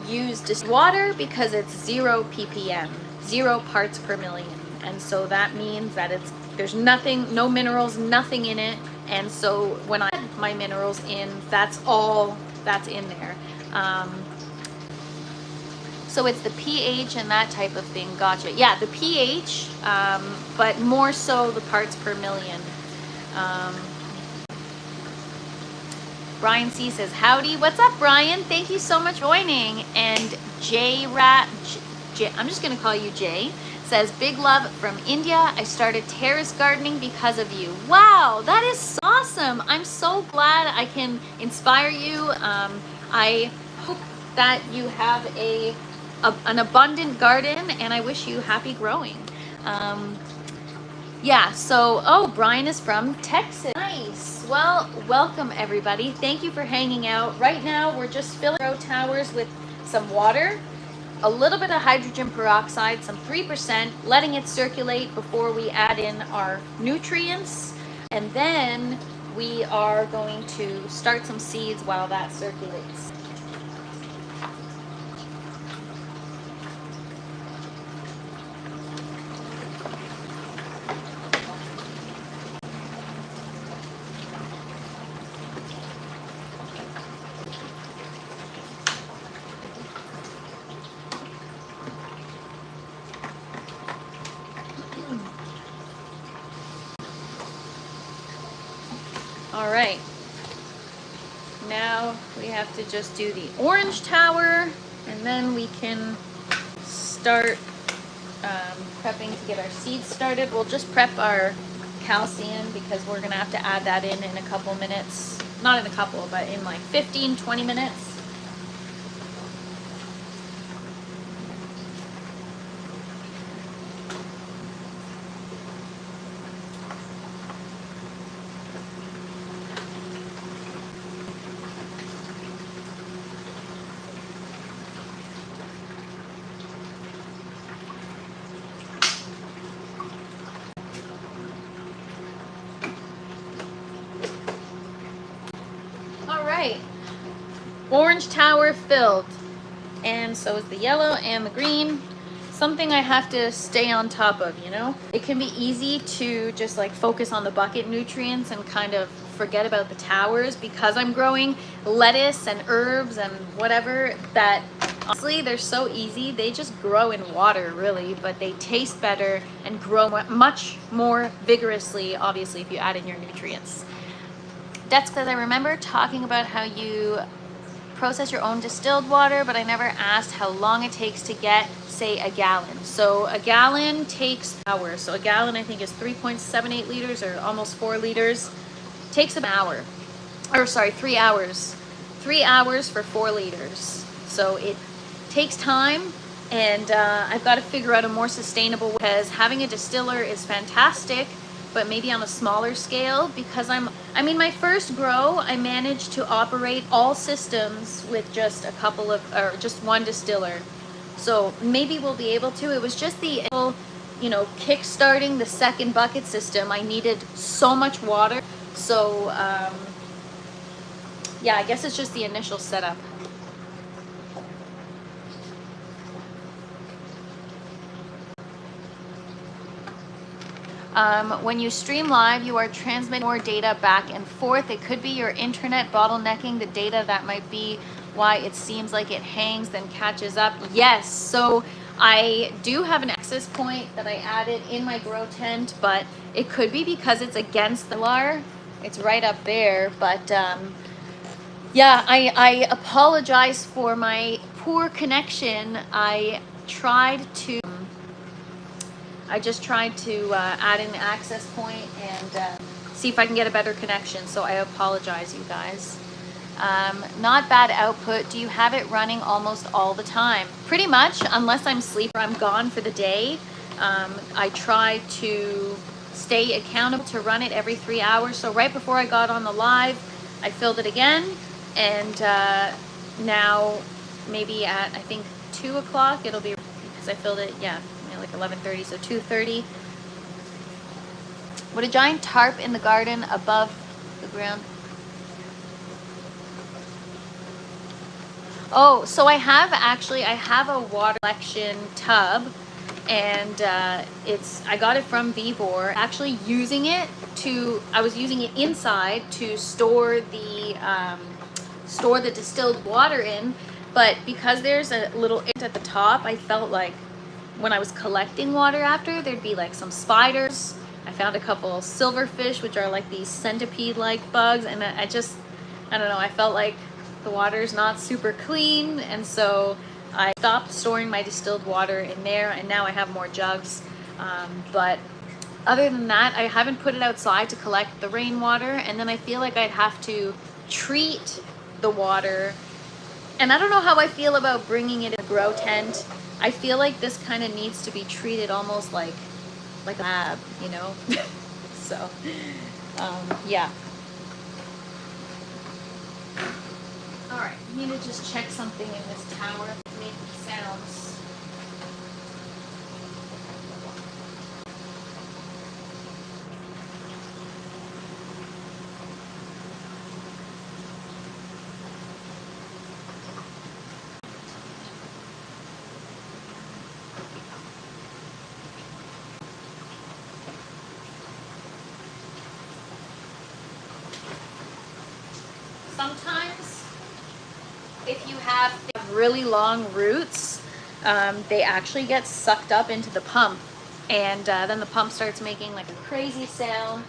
use distilled water because it's 0 ppm, 0 parts per million, and so that means that there's nothing, no minerals, nothing in it. And so when I add my minerals in, that's all that's in there. So it's the pH and that type of thing. Gotcha. Yeah, the pH, but more so the parts per million. Brian C says, howdy. What's up, Brian? Thank you so much for joining. And I'm just going to call you Jay, says, big love from India. I started terrace gardening because of you. Wow, that is so awesome. I'm so glad I can inspire you. I hope that you have an abundant garden, and I wish you happy growing. Yeah, so, oh, Brian is from Texas. Nice. Well, welcome everybody. Thank you for hanging out. Right now, we're just filling our towers with some water, a little bit of hydrogen peroxide, some 3%, letting it circulate before we add in our nutrients. And then we are going to start some seeds while that circulates. All right, now we have to just do the orange tower, and then we can start prepping to get our seeds started. We'll just prep our calcium because we're gonna have to add that in a couple minutes. Not in a couple, but in like 15-20 minutes. Orange tower filled, and so is the yellow and the green. Something I have to stay on top of, you know? It can be easy to just like focus on the bucket nutrients and kind of forget about the towers, because I'm growing lettuce and herbs and whatever that Honestly, they're so easy. They just grow in water, really, but they taste better and grow much more vigorously, obviously, if you add in your nutrients. That's because I remember talking about how you process your own distilled water, but I never asked how long it takes to get, say, a gallon. So a gallon takes hours. So a gallon, I think, is 3.78 liters or almost 4 liters. Takes an hour. Or sorry, 3 hours. 3 hours for 4 liters. So it takes time, and I've got to figure out a more sustainable way, because having a distiller is fantastic, but maybe on a smaller scale, because I mean, my first grow, I managed to operate all systems with just just one distiller. So maybe we'll be able to. It was just the, kick-starting the second bucket system. I needed so much water. So, yeah, I guess it's just the initial setup. When you stream live, you are transmitting more data back and forth. It could be your internet bottlenecking the data. That might be why it seems like it hangs, then catches up. Yes, so I do have an access point that I added in my grow tent, but it could be because it's against the lar. It's right up there, but yeah, I apologize for my poor connection. I just tried to add in the access point and see if I can get a better connection. So I apologize, you guys. Not bad output. Do you have it running almost all the time? Pretty much, unless I'm asleep or I'm gone for the day. I try to stay accountable to run it every 3 hours. So right before I got on the live, I filled it again. And now maybe at, I think, 2 o'clock, it'll be, because I filled it, yeah, like 11:30, so 2:30. Would a giant tarp in the garden above the ground? Oh, so I have a water collection tub, and I got it from Vivor. Actually using it I was using it inside to store the distilled water in, but because there's a little inlet at the top, I felt like when I was collecting water after, there'd be like some spiders. I found a couple silverfish, which are like these centipede-like bugs, and I don't know, I felt like the water's not super clean, and so I stopped storing my distilled water in there, and now I have more jugs. But other than that, I haven't put it outside to collect the rainwater, and then I feel like I'd have to treat the water. And I don't know how I feel about bringing it in a grow tent. I feel like this kind of needs to be treated almost like a lab, you know? So, yeah. All right, I need to just check something in this tower. It's making sounds. Sometimes, if you have really long roots, they actually get sucked up into the pump, and then the pump starts making like a crazy sound,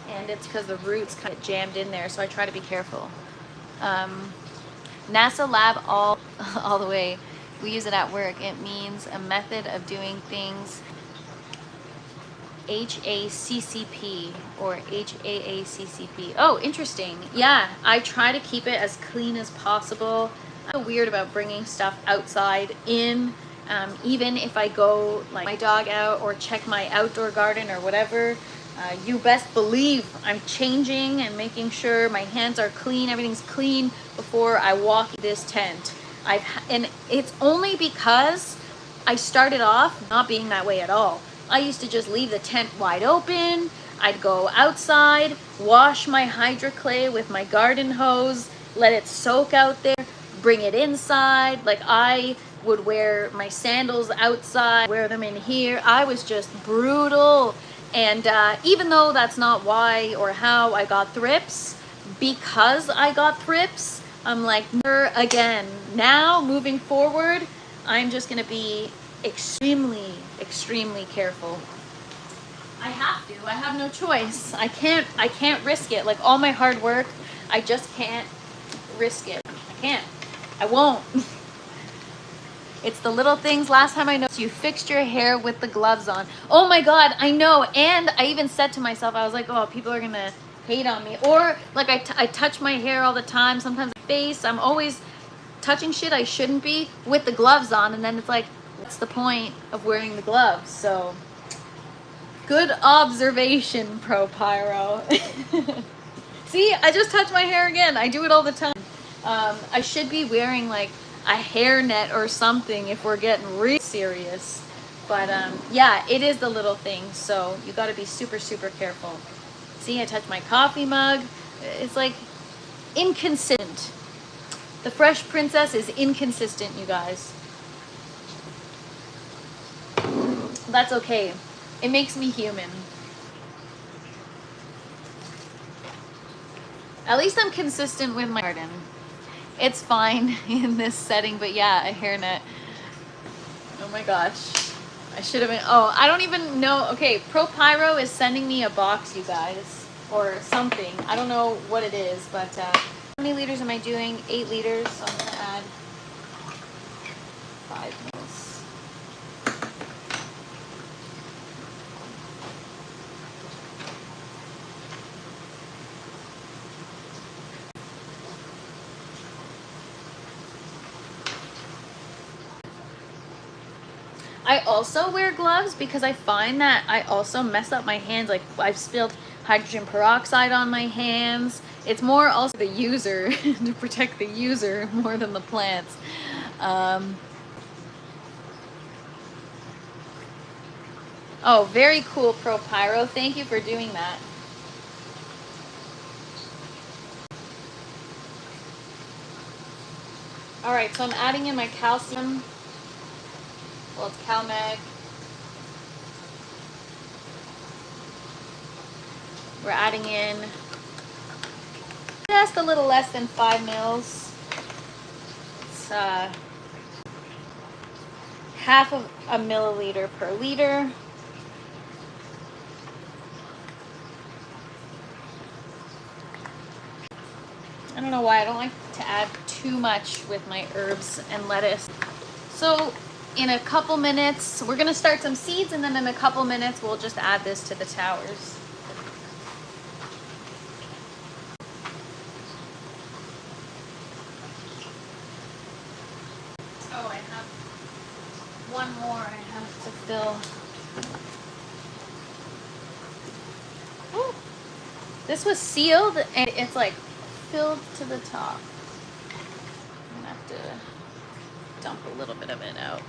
and it's because the roots kind of jammed in there, so I try to be careful. NASA lab all the way. We use it at work. It means a method of doing things. HACCP or HAACCP. Oh, interesting. Yeah, I try to keep it as clean as possible. I'm weird about bringing stuff outside in, even if I go like my dog out or check my outdoor garden or whatever. You best believe I'm changing and making sure my hands are clean, everything's clean before I walk this tent. And it's only because I started off not being that way at all. I used to just leave the tent wide open. I'd go outside, wash my hydroclay with my garden hose, let it soak out there, bring it inside. Like, I would wear my sandals outside, wear them in here. I was just brutal. And even though that's not why or how I got thrips, because I got thrips, I'm like, never again. Now, moving forward, I'm just gonna be extremely, extremely careful. I have to. I have no choice. I can't risk it. Like all my hard work, I just can't risk it. I can't. I won't. It's the little things. Last time I noticed you fixed your hair with the gloves on. Oh my God, I know. And I even said to myself, I was like, oh, people are gonna hate on me. Or like I touch my hair all the time. Sometimes my face. I'm always touching shit I shouldn't be with the gloves on. And then it's like, what's the point of wearing the gloves? So good observation, Pro Pyro. See, I just touched my hair again. I do it all the time. I should be wearing like a hairnet or something if we're getting real serious. But yeah, it is the little things. So you got to be super, super careful. See, I touched my coffee mug. It's like inconsistent. The Fresh Princess is inconsistent, you guys. That's okay. It makes me human. At least I'm consistent with my garden. It's fine in this setting, but yeah, a hairnet. Oh my gosh. I should have been, oh, I don't even know. Okay, Pro Pyro is sending me a box, you guys, or something. I don't know what it is, but how many liters am I doing? 8 liters, so I'm gonna add 5 mils. I also wear gloves because I find that I also mess up my hands. Like I've spilled hydrogen peroxide on my hands. It's more also the user to protect the user more than the plants. Oh, very cool, Pro Pyro. Thank you for doing that. All right, so I'm adding in my calcium. Well, it's CalMag. We're adding in just a little less than 5 mils. It's half of a milliliter per liter. I don't know why I don't like to add too much with my herbs and lettuce. So in a couple minutes, we're gonna start some seeds, and then in a couple minutes, we'll just add this to the towers. Oh, I have one more I have to fill. Ooh. This was sealed, and it's like filled to the top. I'm gonna have to dump a little bit of it out.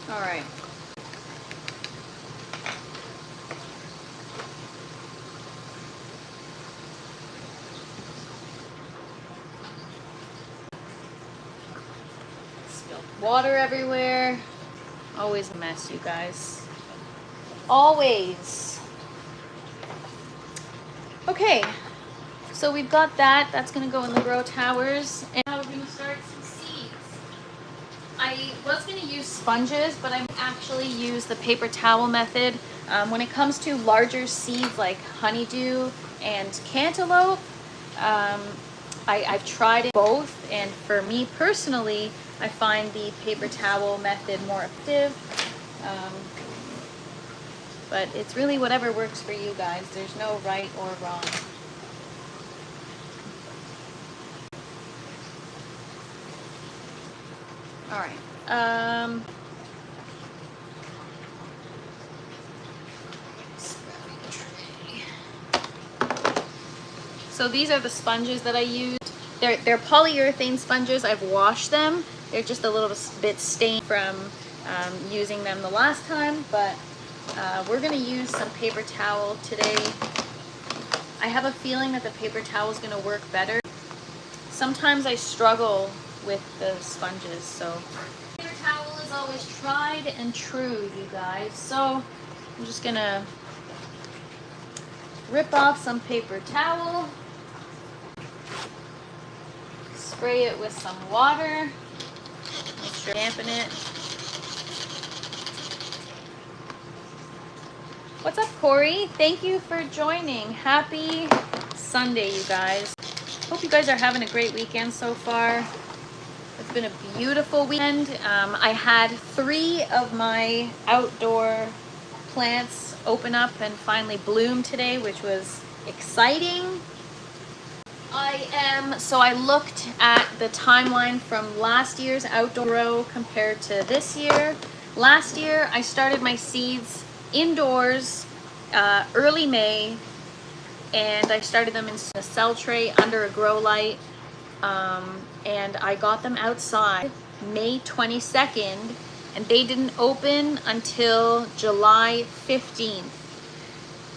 All right. Spilled water everywhere. Always a mess, you guys. Always. Okay, so we've got that. That's gonna go in the grow towers. And now we're gonna start some seeds. I was going to use sponges, but I'm actually use the paper towel method. When it comes to larger seeds like honeydew and cantaloupe, I've tried it both, and for me personally, I find the paper towel method more effective. But it's really whatever works for you guys. There's no right or wrong. All right. So these are the sponges that I used. They're polyurethane sponges. I've washed them. They're just a little bit stained from using them the last time, but we're gonna use some paper towel today. I have a feeling that the paper towel is gonna work better. Sometimes I struggle with the sponges, so paper towel is always tried and true, you guys. So I'm just gonna rip off some paper towel, spray it with some water, make sure to dampen it. What's up, Corey? Thank you for joining. Happy Sunday, you guys. Hope you guys are having a great weekend so far. It's been a beautiful weekend. I had 3 of my outdoor plants open up and finally bloom today, which was exciting. So I looked at the timeline from last year's outdoor grow compared to this year. Last year, I started my seeds indoors early May, and I started them in a cell tray under a grow light, and I got them outside May 22nd, and they didn't open until July 15th.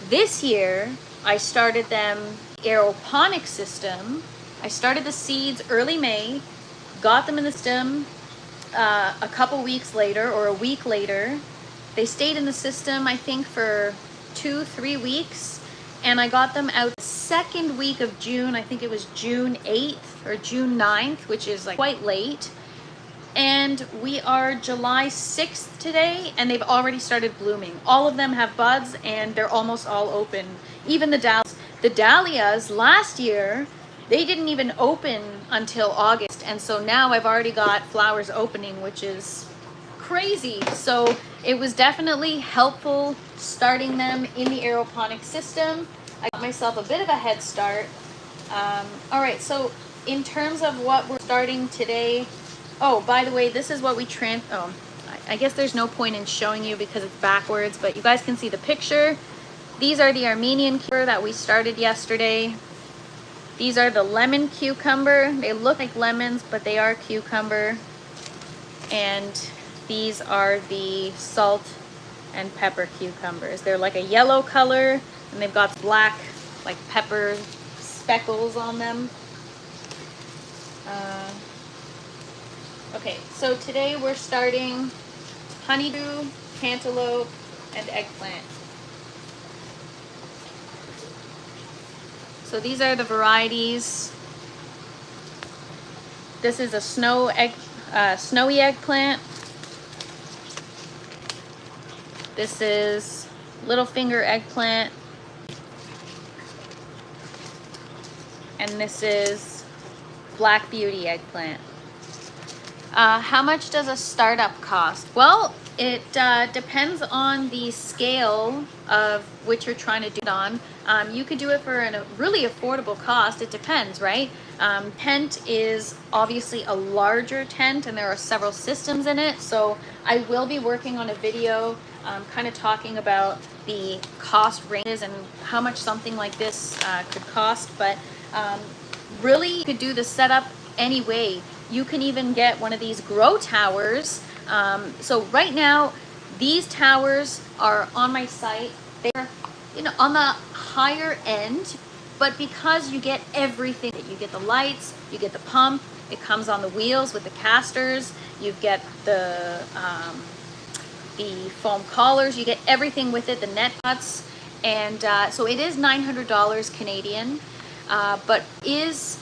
This year, I started them aeroponic system. I started the seeds early May, got them in the system a couple weeks later or a week later. They stayed in the system, I think, for 2-3 weeks, and I got them out the second week of June. I think it was June 8th or June 9th, which is like quite late. And we are July 6th today, and they've already started blooming. All of them have buds, and they're almost all open. Even the dahlias. The dahlias last year, they didn't even open until August, and so now I've already got flowers opening, which is crazy. So it was definitely helpful starting them in the aeroponic system. I got myself a bit of a head start. All right, so in terms of what we're starting today, oh, by the way, this is what we I guess there's no point in showing you because it's backwards, but you guys can see the picture. These are the Armenian cucumber that we started yesterday. These are the lemon cucumber. They look like lemons, but they are cucumber. And these are the salt and pepper cucumbers. They're like a yellow color, and they've got black, like pepper speckles on them. Okay, so today we're starting honeydew, cantaloupe, and eggplant. So these are the varieties. This is a snowy eggplant. This is little finger eggplant. And this is Black Beauty eggplant. How much does a startup cost? Well, it depends on the scale of which you're trying to do it on. You could do it for a really affordable cost. It depends, right? Tent is obviously a larger tent, and there are several systems in it. So I will be working on a video kind of talking about the cost ranges and how much something like this could cost. But really, you could do the setup any way. You can even get one of these grow towers. So right now, these towers are on my site. They're, on the higher end, but because you get everything, you get the lights, you get the pump, it comes on the wheels with the casters, you get the foam collars, you get everything with it, the net nuts, and so it is $900 Canadian, but is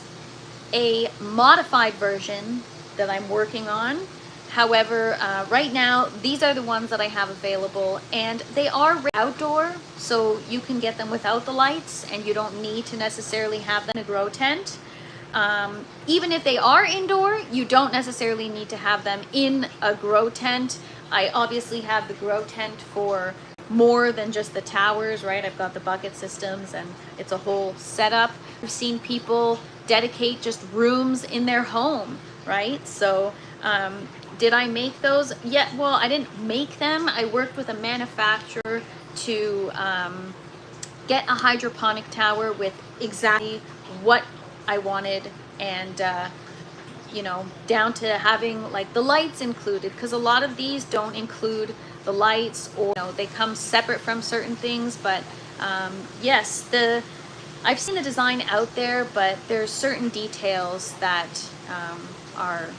a modified version that I'm working on. However, right now, these are the ones that I have available, and they are outdoor, so you can get them without the lights, and you don't need to necessarily have them in a grow tent. Even if they are indoor, you don't necessarily need to have them in a grow tent. I obviously have the grow tent for more than just the towers, right? I've got the bucket systems, and it's a whole setup. I've seen people dedicate just rooms in their home, right? So did I make those? Yeah, well, I didn't make them. I worked with a manufacturer to get a hydroponic tower with exactly what I wanted, and you know, down to having like the lights included, because a lot of these don't include the lights, or you know, they come separate from certain things. But yes, I've seen the design out there, but there's certain details that are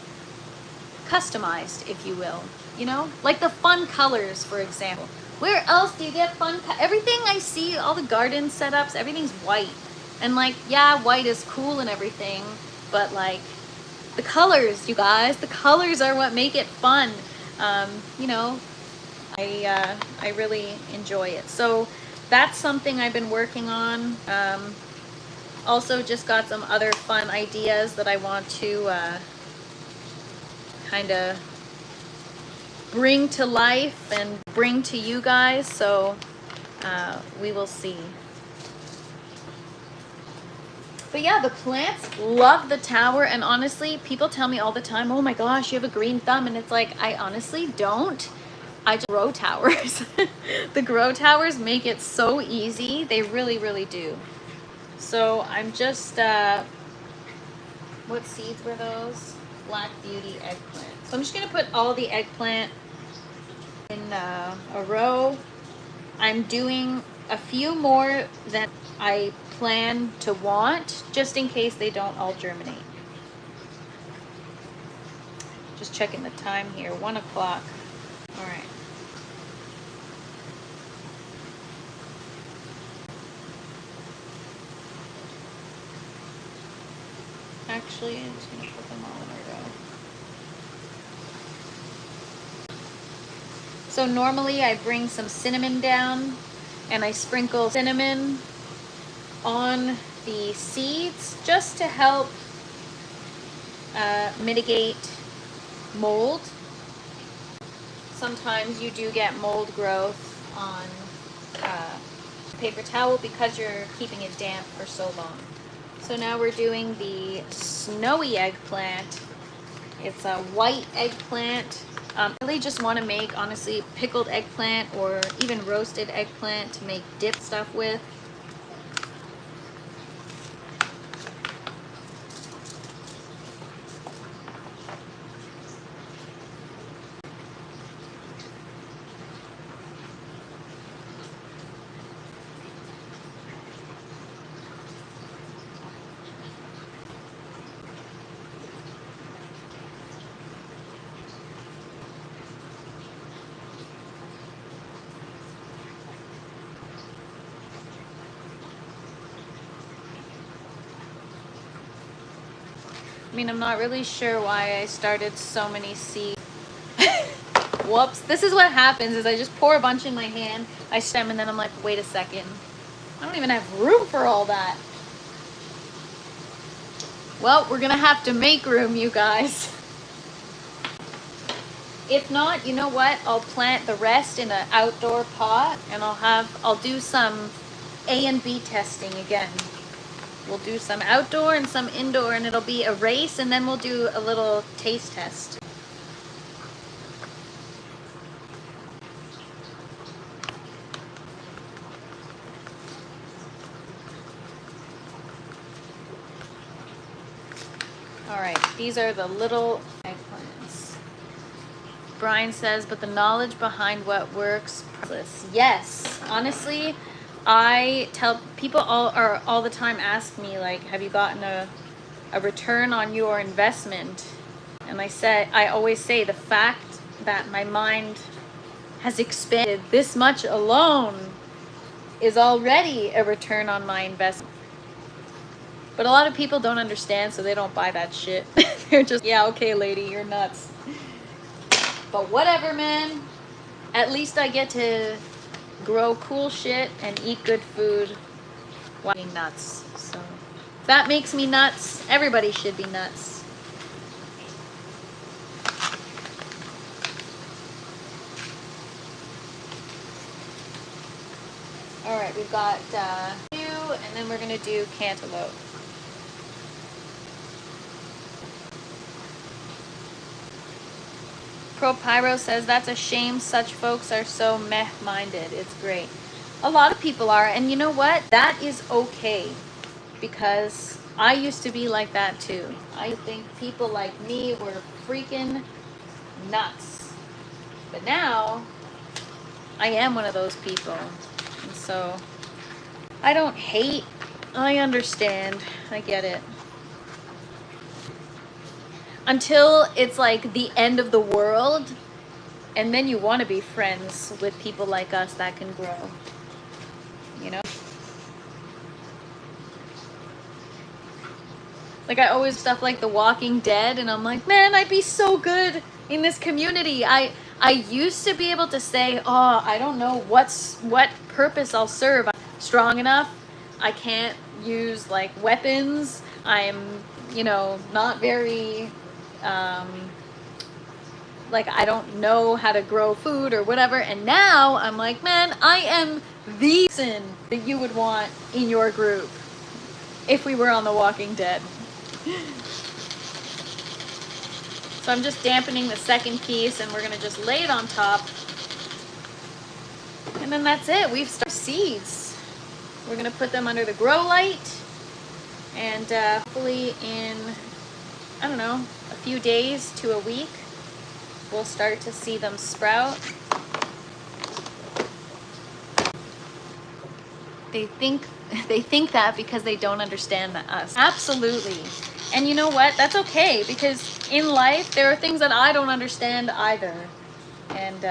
customized, if you will, you know, like the fun colors, for example. Where else do you get fun everything I see, all the garden setups, everything's white. And like, yeah, white is cool and everything, but like the colors, you guys, the colors are what make it fun. You know, I really enjoy it. So that's something I've been working on. Also just got some other fun ideas that I want to kind of bring to life and bring to you guys. So we will see. But yeah, the plants love the tower. And honestly, people tell me all the time, oh my gosh, you have a green thumb. And it's like, I honestly don't. I just grow towers. The grow towers make it so easy. They really, really do. So I'm just, what seeds were those? Black Beauty eggplant. So I'm just going to put all the eggplant in a row. I'm doing a few more than I plan to want, just in case they don't all germinate. Just checking the time here, 1 o'clock. All right. Actually, I'm just gonna put them all in a row. So normally I bring some cinnamon down and I sprinkle cinnamon on the seeds just to help mitigate mold. Sometimes you do get mold growth on paper towel because you're keeping it damp for so long. So now we're doing the snowy eggplant. It's a white eggplant. I really just want to make, honestly, pickled eggplant or even roasted eggplant to make dip stuff with. I mean, I'm not really sure why I started so many seeds. Whoops. This is what happens is I just pour a bunch in my hand, I stem, and then I'm like, wait a second. I don't even have room for all that. Well, we're going to have to make room, you guys. If not, you know what? I'll plant the rest in an outdoor pot, and I'll do some A and B testing again. We'll do some outdoor and some indoor, and it'll be a race, and then we'll do a little taste test. All right, these are the little eggplants. Brian says, but the knowledge behind what works, priceless. Yes, honestly, I tell people all the time ask me, like, have you gotten a return on your investment? And I always say the fact that my mind has expanded this much alone is already a return on my investment. But a lot of people don't understand, so they don't buy that shit. They're just, yeah, okay, lady, you're nuts. But whatever, man. At least I get to grow cool shit and eat good food while being nuts. So if that makes me nuts, everybody should be nuts. All right, we've got two, and then we're gonna do cantaloupe. Pro Pyro says, that's a shame such folks are so meh-minded. It's great. A lot of people are, and you know what? That is okay, because I used to be like that too. I think people like me were freaking nuts. But now, I am one of those people. And so, I don't hate. I understand. I get it. Until it's like the end of the world, and then you want to be friends with people like us that can grow. You know? Like I always stuff like The Walking Dead, and I'm like, man, I'd be so good in this community. I used to be able to say, oh, I don't know what purpose I'll serve. I'm strong enough. I can't use like weapons. I'm, you know, not very, like I don't know how to grow food or whatever. And now I'm like, man, I am the person that you would want in your group if we were on The Walking Dead. So I'm just dampening the second piece, and we're gonna just lay it on top. And then that's it. We've started seeds. We're gonna put them under the grow light, and hopefully in, I don't know, a few days to a week, we'll start to see them sprout. They think that because they don't understand us. Absolutely. And you know what? That's okay, because in life there are things that I don't understand either. And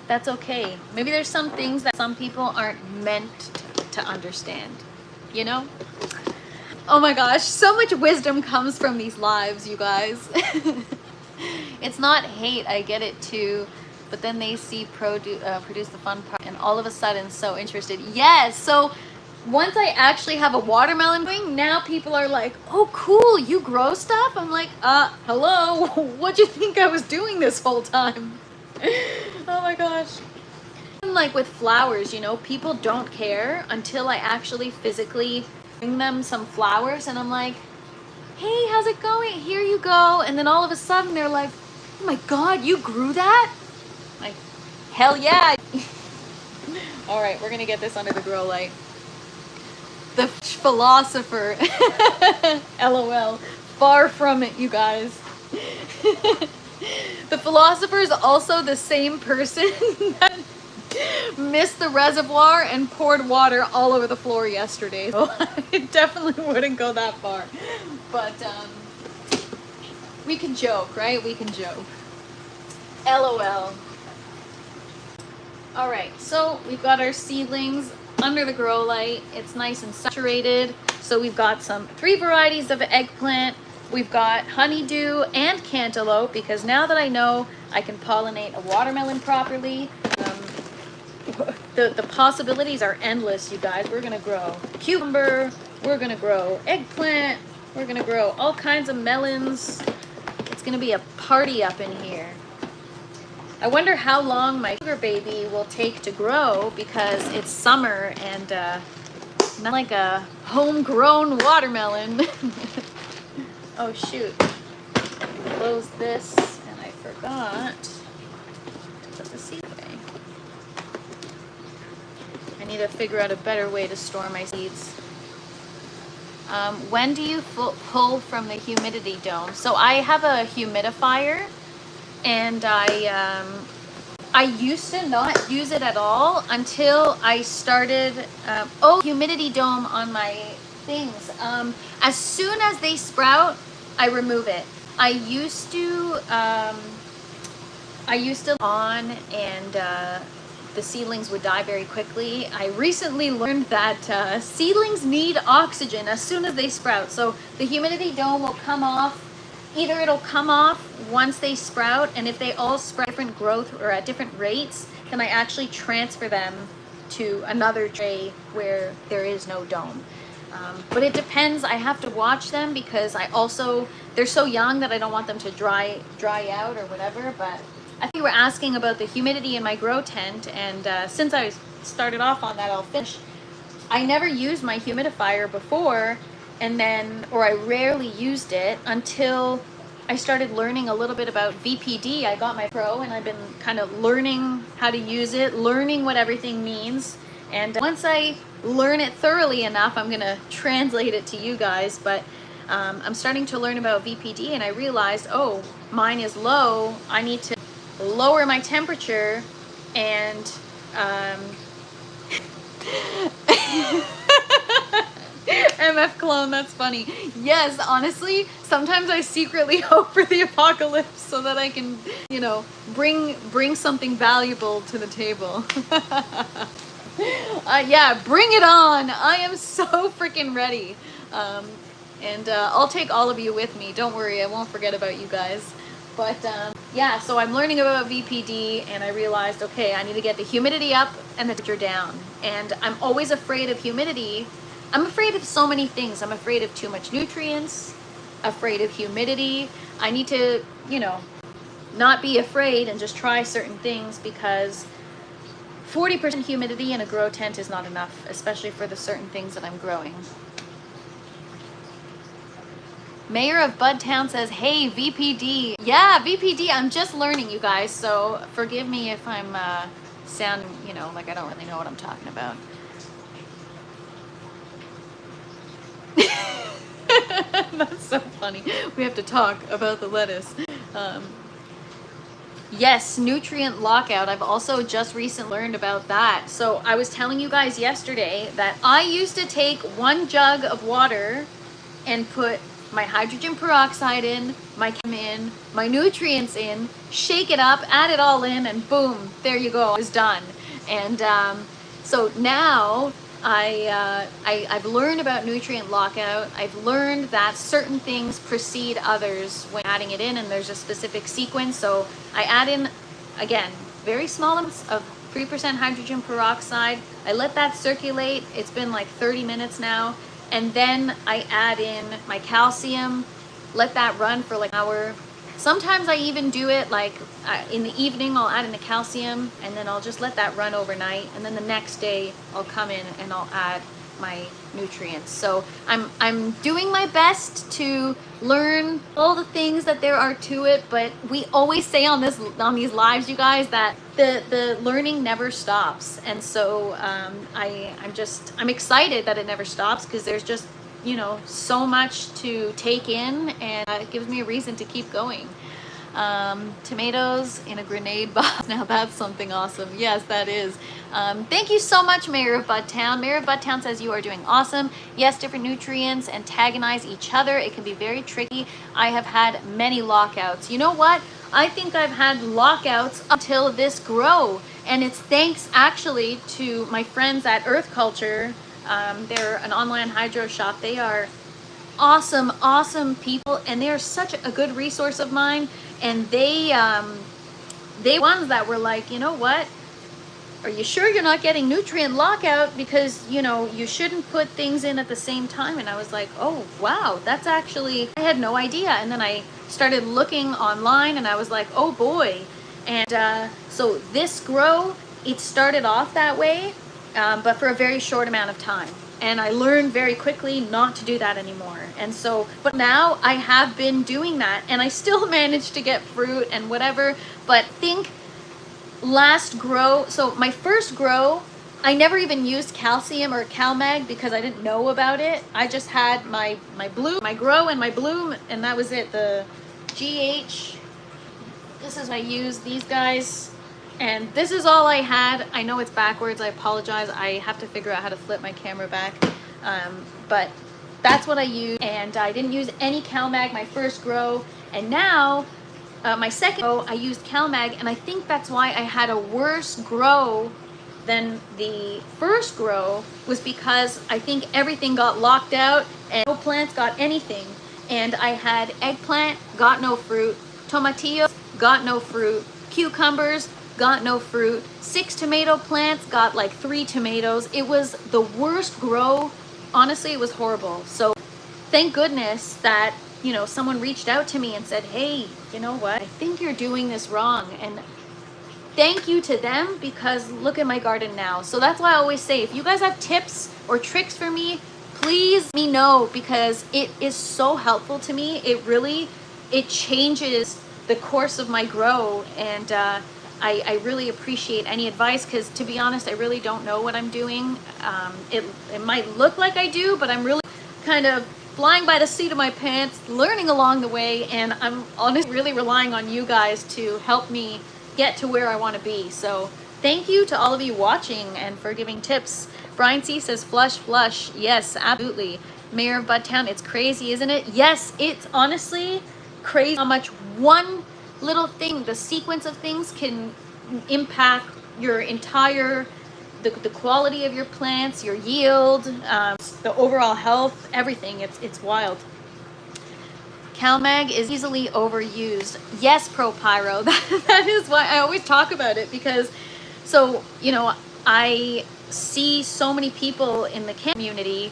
that's okay. Maybe there's some things that some people aren't meant to understand, you know? Oh my gosh, so much wisdom comes from these lives, you guys. It's not hate, I get it too. But then they see produce the fun part, and all of a sudden so interested. Yes, so once I actually have a watermelon going, now people are like, oh cool, you grow stuff? I'm like, hello, what'd you think I was doing this whole time? Oh my gosh. Like with flowers, you know, people don't care until I actually physically bring them some flowers, and I'm like, hey, how's it going? Here you go. And then all of a sudden they're like, oh my god, you grew that? Like, hell yeah. All right, we're gonna get this under the grow light. The philosopher. LOL. Far from it, you guys. The philosopher is also the same person that missed the reservoir and poured water all over the floor yesterday. So I definitely wouldn't go that far. But we can joke, right? We can joke. LOL. All right, so we've got our seedlings under the grow light. It's nice and saturated. So we've got 3 varieties of eggplant. We've got honeydew and cantaloupe, because now that I know I can pollinate a watermelon properly, the possibilities are endless, you guys. We're gonna grow cucumber, we're gonna grow eggplant, we're gonna grow all kinds of melons. It's gonna be a party up in here. I wonder how long my sugar baby will take to grow, because it's summer and not like a homegrown watermelon. Oh shoot, close this, and I forgot to put the seed away. I need to figure out a better way to store my seeds. When do you pull from the humidity dome? So I have a humidifier, and I used to not use it at all until I started, humidity dome on my things. As soon as they sprout, I remove it. I used to on, and the seedlings would die very quickly. I recently learned that seedlings need oxygen as soon as they sprout. So the humidity dome will come off. Either it'll come off once they sprout, and if they all sprout different growth or at different rates, then I actually transfer them to another tray where there is no dome. But it depends. I have to watch them, because they're so young that I don't want them to dry out or whatever. But I think you were asking about the humidity in my grow tent, and since I started off on that, I'll finish. I never used my humidifier before, or I rarely used it until I started learning a little bit about VPD. I got my Pro, and I've been kind of learning how to use it, learning what everything means. And once I learn it thoroughly enough, I'm gonna translate it to you guys, but I'm starting to learn about VPD, and I realized, oh, mine is low. I need to lower my temperature, and MF clone, that's funny. Yes, honestly, sometimes I secretly hope for the apocalypse so that I can, you know, bring something valuable to the table. Yeah, bring it on. I am so freaking ready. And I'll take all of you with me. Don't worry, I won't forget about you guys. But yeah, so I'm learning about VPD, and I realized, okay, I need to get the humidity up and the temperature down. And I'm always afraid of humidity. I'm afraid of so many things. I'm afraid of too much nutrients, afraid of humidity. I need to, you know, not be afraid and just try certain things, because 40% humidity in a grow tent is not enough, especially for the certain things that I'm growing. Mayor of Budtown says, hey, VPD. Yeah, VPD, I'm just learning, you guys, so forgive me if I'm sounding, you know, like I don't really know what I'm talking about. That's so funny. We have to talk about the lettuce. Yes, nutrient lockout. I've also just recently learned about that. So I was telling you guys yesterday that I used to take 1 jug of water and put my hydrogen peroxide in, my chem in, my nutrients in, shake it up, add it all in, and boom, there you go, it's done. And so now I've learned about nutrient lockout. I've learned that certain things precede others when adding it in, and there's a specific sequence. So I add in, again, very small amounts of 3% hydrogen peroxide. I let that circulate. It's been like 30 minutes now. And then I add in my calcium, let that run for like an hour. Sometimes I even do it like in the evening, I'll add in the calcium, and then I'll just let that run overnight. And then the next day I'll come in and I'll add my nutrients. So I'm doing my best to learn all the things that there are to it, but we always say on these lives, you guys, that the learning never stops. And so I'm excited that it never stops, because there's just, you know, so much to take in, and it gives me a reason to keep going. Tomatoes in a grenade box. Now that's something awesome. Yes, that is. Thank you so much, Mayor of Budtown. Mayor of Budtown says you are doing awesome. Yes, different nutrients antagonize each other. It can be very tricky. I have had many lockouts. You know what? I think I've had lockouts until this grow, and it's thanks actually to my friends at Earth Culture. They're an online hydro shop. They are awesome people, and they are such a good resource of mine. And they ones that were like, you know what, are you sure you're not getting nutrient lockout, because, you know, you shouldn't put things in at the same time. And I was like, oh wow, that's actually, I had no idea. And then I started looking online, and I was like, oh boy. And so this grow, it started off that way, but for a very short amount of time. And I learned very quickly not to do that anymore. And so, but now I have been doing that, and I still managed to get fruit and whatever. But think last grow, so my first grow, I never even used calcium or CalMag because I didn't know about it. I just had my bloom, my grow and my bloom, and that was it. The GH, this is what I use, these guys. And this is all I had. I know it's backwards, I apologize. I have to figure out how to flip my camera back. But that's what I used, and I didn't use any CalMag my first grow. And now, my second grow, I used CalMag, and I think that's why I had a worse grow than the first grow, was because I think everything got locked out and no plants got anything. And I had eggplant, got no fruit, tomatillos, got no fruit, cucumbers, got no fruit, 6 tomato plants, got like 3 tomatoes. It was the worst grow. Honestly, it was horrible. So thank goodness that, you know, someone reached out to me and said, hey, you know what, I think you're doing this wrong. And thank you to them, because look at my garden now. So that's why I always say, if you guys have tips or tricks for me, please let me know, because it is so helpful to me. It really, it changes the course of my grow. And I really appreciate any advice, because to be honest, I really don't know what I'm doing. It might look like I do, but I'm really kind of flying by the seat of my pants, learning along the way, and I'm honestly really relying on you guys to help me get to where I want to be. So thank you to all of you watching and for giving tips. Brian C says flush, flush. Yes, absolutely. Mayor of Budtown, it's crazy, isn't it? Yes, it's honestly crazy how much one little thing, the sequence of things, can impact your entire, the quality of your plants, your yield, the overall health, everything. It's wild. CalMag is easily overused. Yes, ProPyro. That is why I always talk about it, because, so, you know, I see so many people in the community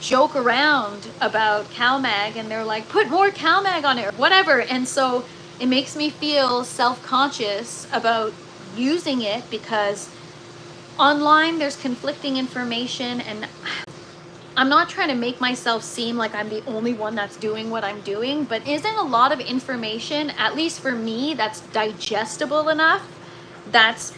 joke around about CalMag, and they're like, put more CalMag on it or whatever. And so it makes me feel self-conscious about using it, because online there's conflicting information, and I'm not trying to make myself seem like I'm the only one that's doing what I'm doing, but isn't a lot of information, at least for me, that's digestible enough, that's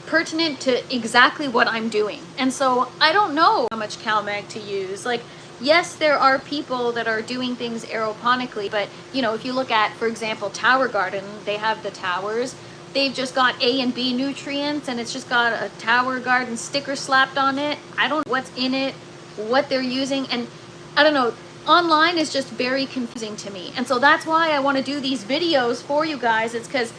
pertinent to exactly what I'm doing. And so I don't know how much CalMag to use. Like, yes, there are people that are doing things aeroponically, but you know, if you look at, for example, Tower Garden, they have the towers. They've just got A and B nutrients, and it's just got a Tower Garden sticker slapped on it. I don't know what's in it, what they're using, and I don't know. Online is just very confusing to me. And so that's why I want to do these videos for you guys. It's because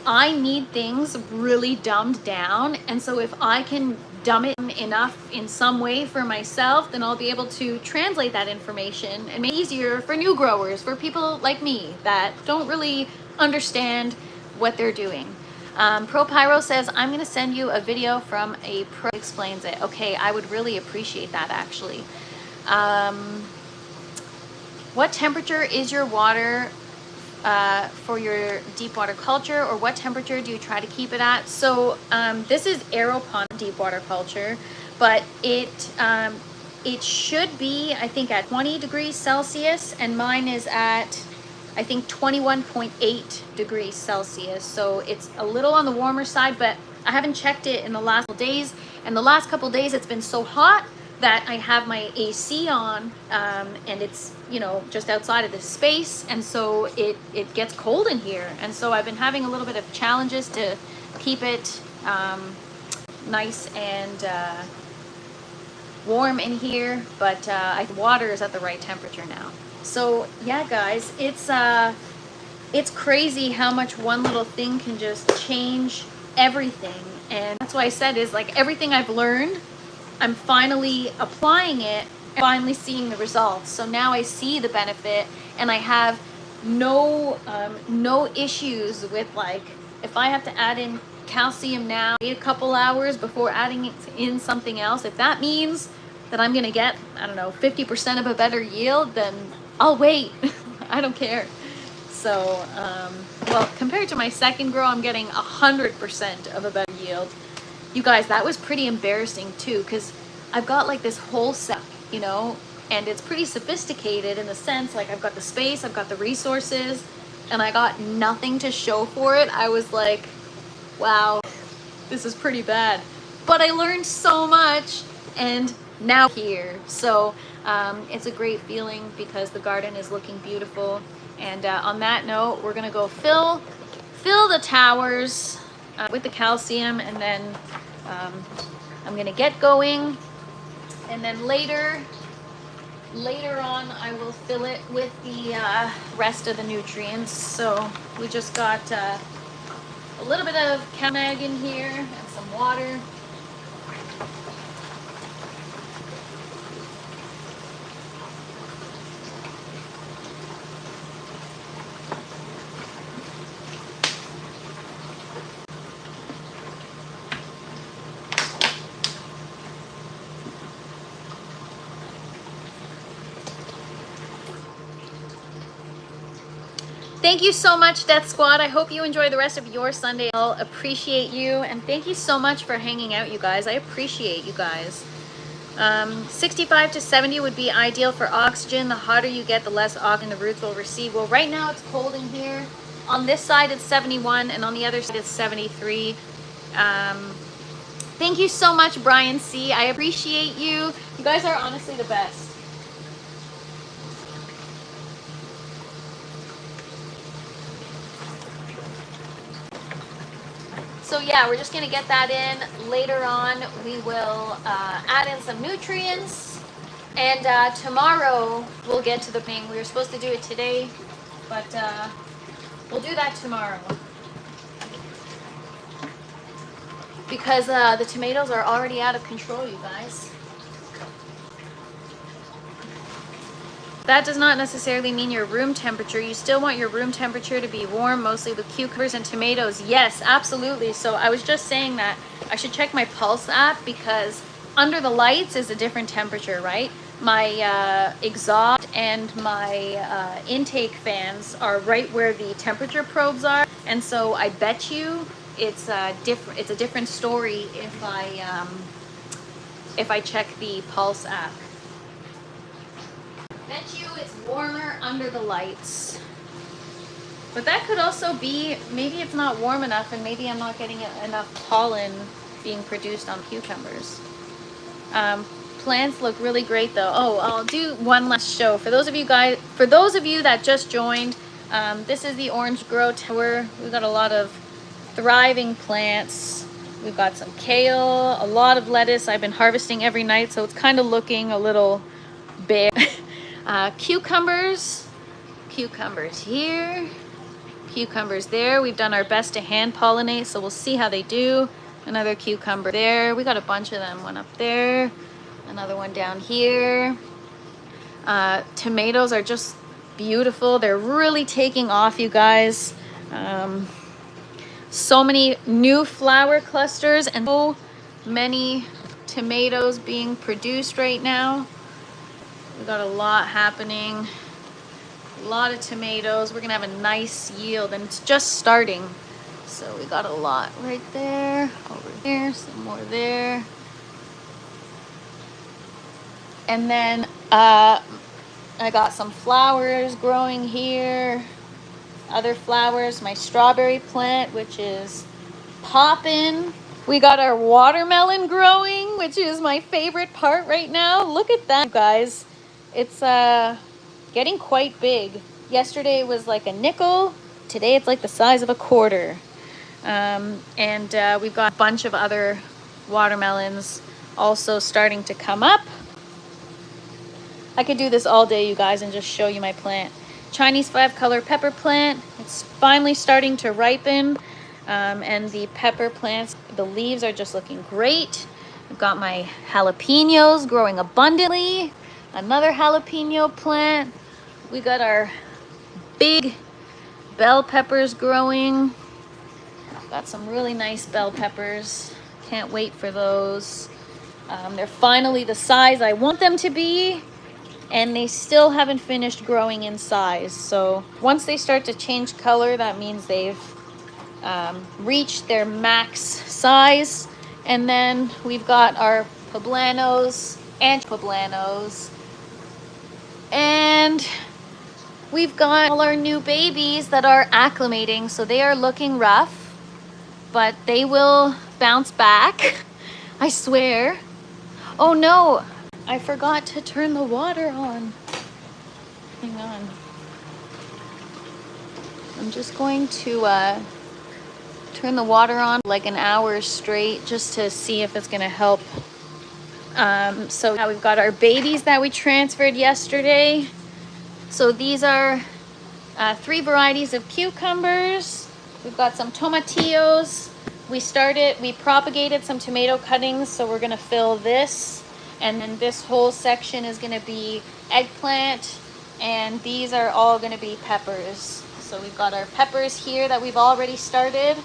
I need things really dumbed down, and so if I can dumb it enough in some way for myself, then I'll be able to translate that information and make it easier for new growers, for people like me that don't really understand what they're doing. ProPyro says, I'm going to send you a video from a pro who explains it. Okay, I would really appreciate that, actually. What temperature is your water for your deep water culture, or what temperature do you try to keep it at? So this is aeroponic deep water culture, but it should be, I think, at 20 degrees Celsius, and mine is at, I think, 21.8 degrees Celsius. So it's a little on the warmer side, but I haven't checked it in the last couple days. And the last couple days it's been so hot that I have my AC on, and it's, you know, just outside of this space, and so it gets cold in here. And so I've been having a little bit of challenges to keep it nice and warm in here, but water is at the right temperature now. So yeah, guys, it's crazy how much one little thing can just change everything. And that's why I said, is like, everything I've learned, I'm finally applying it and finally seeing the results. So now I see the benefit, and I have no issues with, like, if I have to add in calcium now, wait a couple hours before adding in something else. If that means that I'm gonna get, I don't know, 50% of a better yield, then I'll wait. I don't care. So, well, compared to my second grow, I'm getting 100% of a better yield. You guys, that was pretty embarrassing too, because I've got like this whole set, you know, and it's pretty sophisticated in the sense, like, I've got the space, I've got the resources, and I got nothing to show for it. I was like, wow, this is pretty bad. But I learned so much, and now here. So it's a great feeling, because the garden is looking beautiful. And on that note, we're gonna go fill the towers with the calcium, and then I'm gonna get going, and then later on I will fill it with the rest of the nutrients. So we just got a little bit of CalMag in here and some water. Thank you so much, Death Squad. I hope you enjoy the rest of your Sunday. I'll appreciate you, and thank you so much for hanging out, you guys. I appreciate you guys. 65 to 70 would be ideal for oxygen. The hotter you get, the less oxygen the roots will receive. Well, right now it's cold in here. On this side it's 71, and on the other side it's 73. Thank you so much, Brian C. I appreciate you. You guys are honestly the best. So yeah, we're just gonna get that in. Later on, we will add in some nutrients. And tomorrow, we'll get to the thing. We were supposed to do it today, but we'll do that tomorrow. Because the tomatoes are already out of control, you guys. That does not necessarily mean your room temperature. You still want your room temperature to be warm, mostly with cucumbers and tomatoes. Yes, absolutely. So I was just saying that I should check my Pulse app, because under the lights is a different temperature, right? My exhaust and my intake fans are right where the temperature probes are. And so I bet you it's a different story if I check the Pulse app. Bet you it's warmer under the lights. But that could also be, maybe it's not warm enough, and maybe I'm not getting enough pollen being produced on cucumbers. Plants look really great though. Oh, I'll do one last show. For those of you that just joined, this is the Orange Grow Tower. We've got a lot of thriving plants. We've got some kale, a lot of lettuce. I've been harvesting every night, so it's kind of looking a little bare. Cucumbers here, cucumbers there. We've done our best to hand pollinate, so we'll see how they do. Another cucumber there. We got a bunch of them. One up there, another one down here. Tomatoes are just beautiful. They're really taking off, you guys. So many new flower clusters and so many tomatoes being produced right now. We got a lot happening. A lot of tomatoes. We're gonna have a nice yield, and it's just starting. So we got a lot right there, over there, some more there. And then I got some flowers growing here. Other flowers, my strawberry plant, which is popping. We got our watermelon growing, which is my favorite part right now. Look at that, you guys. It's getting quite big. Yesterday it was like a nickel. Today it's like the size of a quarter. We've got a bunch of other watermelons also starting to come up. I could do this all day, you guys, and just show you my plant. Chinese 5-color pepper plant. It's finally starting to ripen. And the pepper plants, the leaves are just looking great. I've got my jalapenos growing abundantly. Another jalapeno plant. We got our big bell peppers growing. Got some really nice bell peppers. Can't wait for those. They're finally the size I want them to be, and they still haven't finished growing in size. So once they start to change color, that means they've reached their max size. And then we've got our poblanos and poblanos. And we've got all our new babies that are acclimating, so they are looking rough, but they will bounce back, I swear. Oh no, I forgot to turn the water on. Hang on. I'm just going to turn the water on like an hour straight just to see if it's gonna help. So now we've got our babies that we transferred yesterday. So these are 3 varieties of cucumbers. We've got some tomatillos. We propagated some tomato cuttings, so we're gonna fill this. And then this whole section is gonna be eggplant, and these are all gonna be peppers. So we've got our peppers here that we've already started,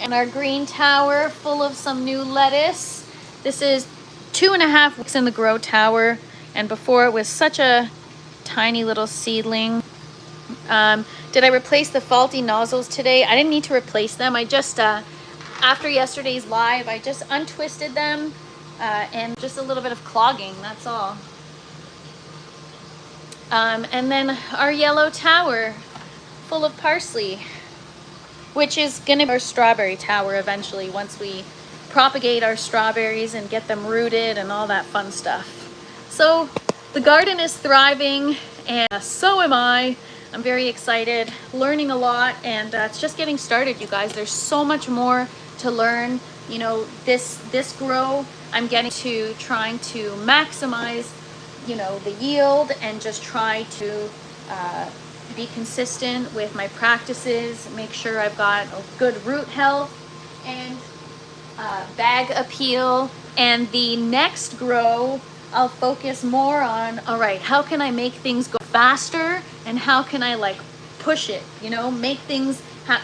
and our green tower full of some new lettuce. This is 2.5 weeks in the grow tower, and before it was such a tiny little seedling. Did I replace the faulty nozzles today? I didn't need to replace them. I just after yesterday's live, I just untwisted them and just a little bit of clogging, that's all. And then our yellow tower full of parsley, which is gonna be our strawberry tower eventually once we propagate our strawberries and get them rooted and all that fun stuff. So the garden is thriving, and so am I. I'm very excited, learning a lot, and it's just getting started, you guys. There's so much more to learn. You know, this grow, I'm getting to trying to maximize, you know, the yield, and just try to be consistent with my practices, make sure I've got a good root health and bag appeal. And the next grow, I'll focus more on, all right, how can I make things go faster, and how can I like push it, you know, make things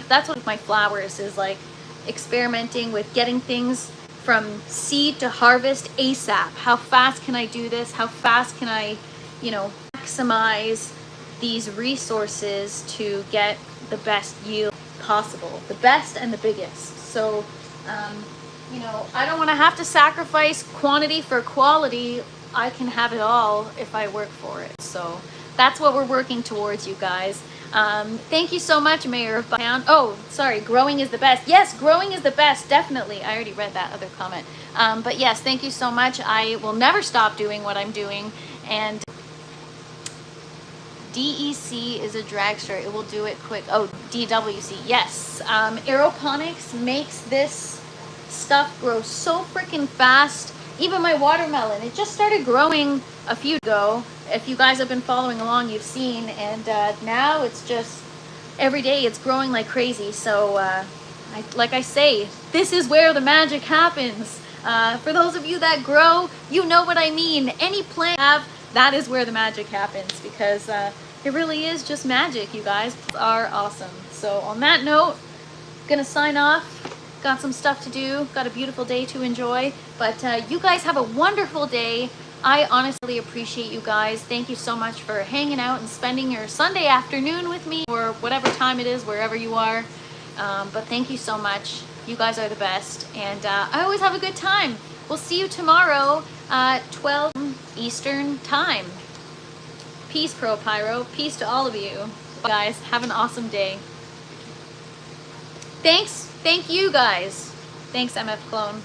that's what my flowers is like, experimenting with getting things from seed to harvest ASAP. How fast can I do this? How fast can I, you know, maximize these resources to get the best yield possible, the best and the biggest. So you know, I don't want to have to sacrifice quantity for quality. I can have it all if I work for it. So that's what we're working towards, you guys. Thank you so much, Mayor of Baytown. Oh, sorry, growing is the best. Yes, growing is the best, definitely. I already read that other comment. But yes, thank you so much. I will never stop doing what I'm doing. And DEC is a dragster. It will do it quick. Oh, DWC, yes. Aeroponics makes this stuff grow so freaking fast. Even my watermelon, it just started growing a few ago. If you guys have been following along, you've seen, and now it's just every day it's growing like crazy. So like I say, this is where the magic happens. For those of you that grow, you know what I mean. Any plant you have, that is where the magic happens, because it really is just magic, you guys. Are awesome. So on that note, gonna sign off. Got some stuff to do, got a beautiful day to enjoy, but you guys have a wonderful day. I honestly appreciate you guys. Thank you so much for hanging out and spending your Sunday afternoon with me, or whatever time it is, wherever you are. But thank you so much. You guys are the best, and I always have a good time. We'll see you tomorrow at 12 Eastern time. Peace, Pro Pyro. Peace to all of you. Bye, guys. Have an awesome day. Thank you guys. Thanks, MF Clone.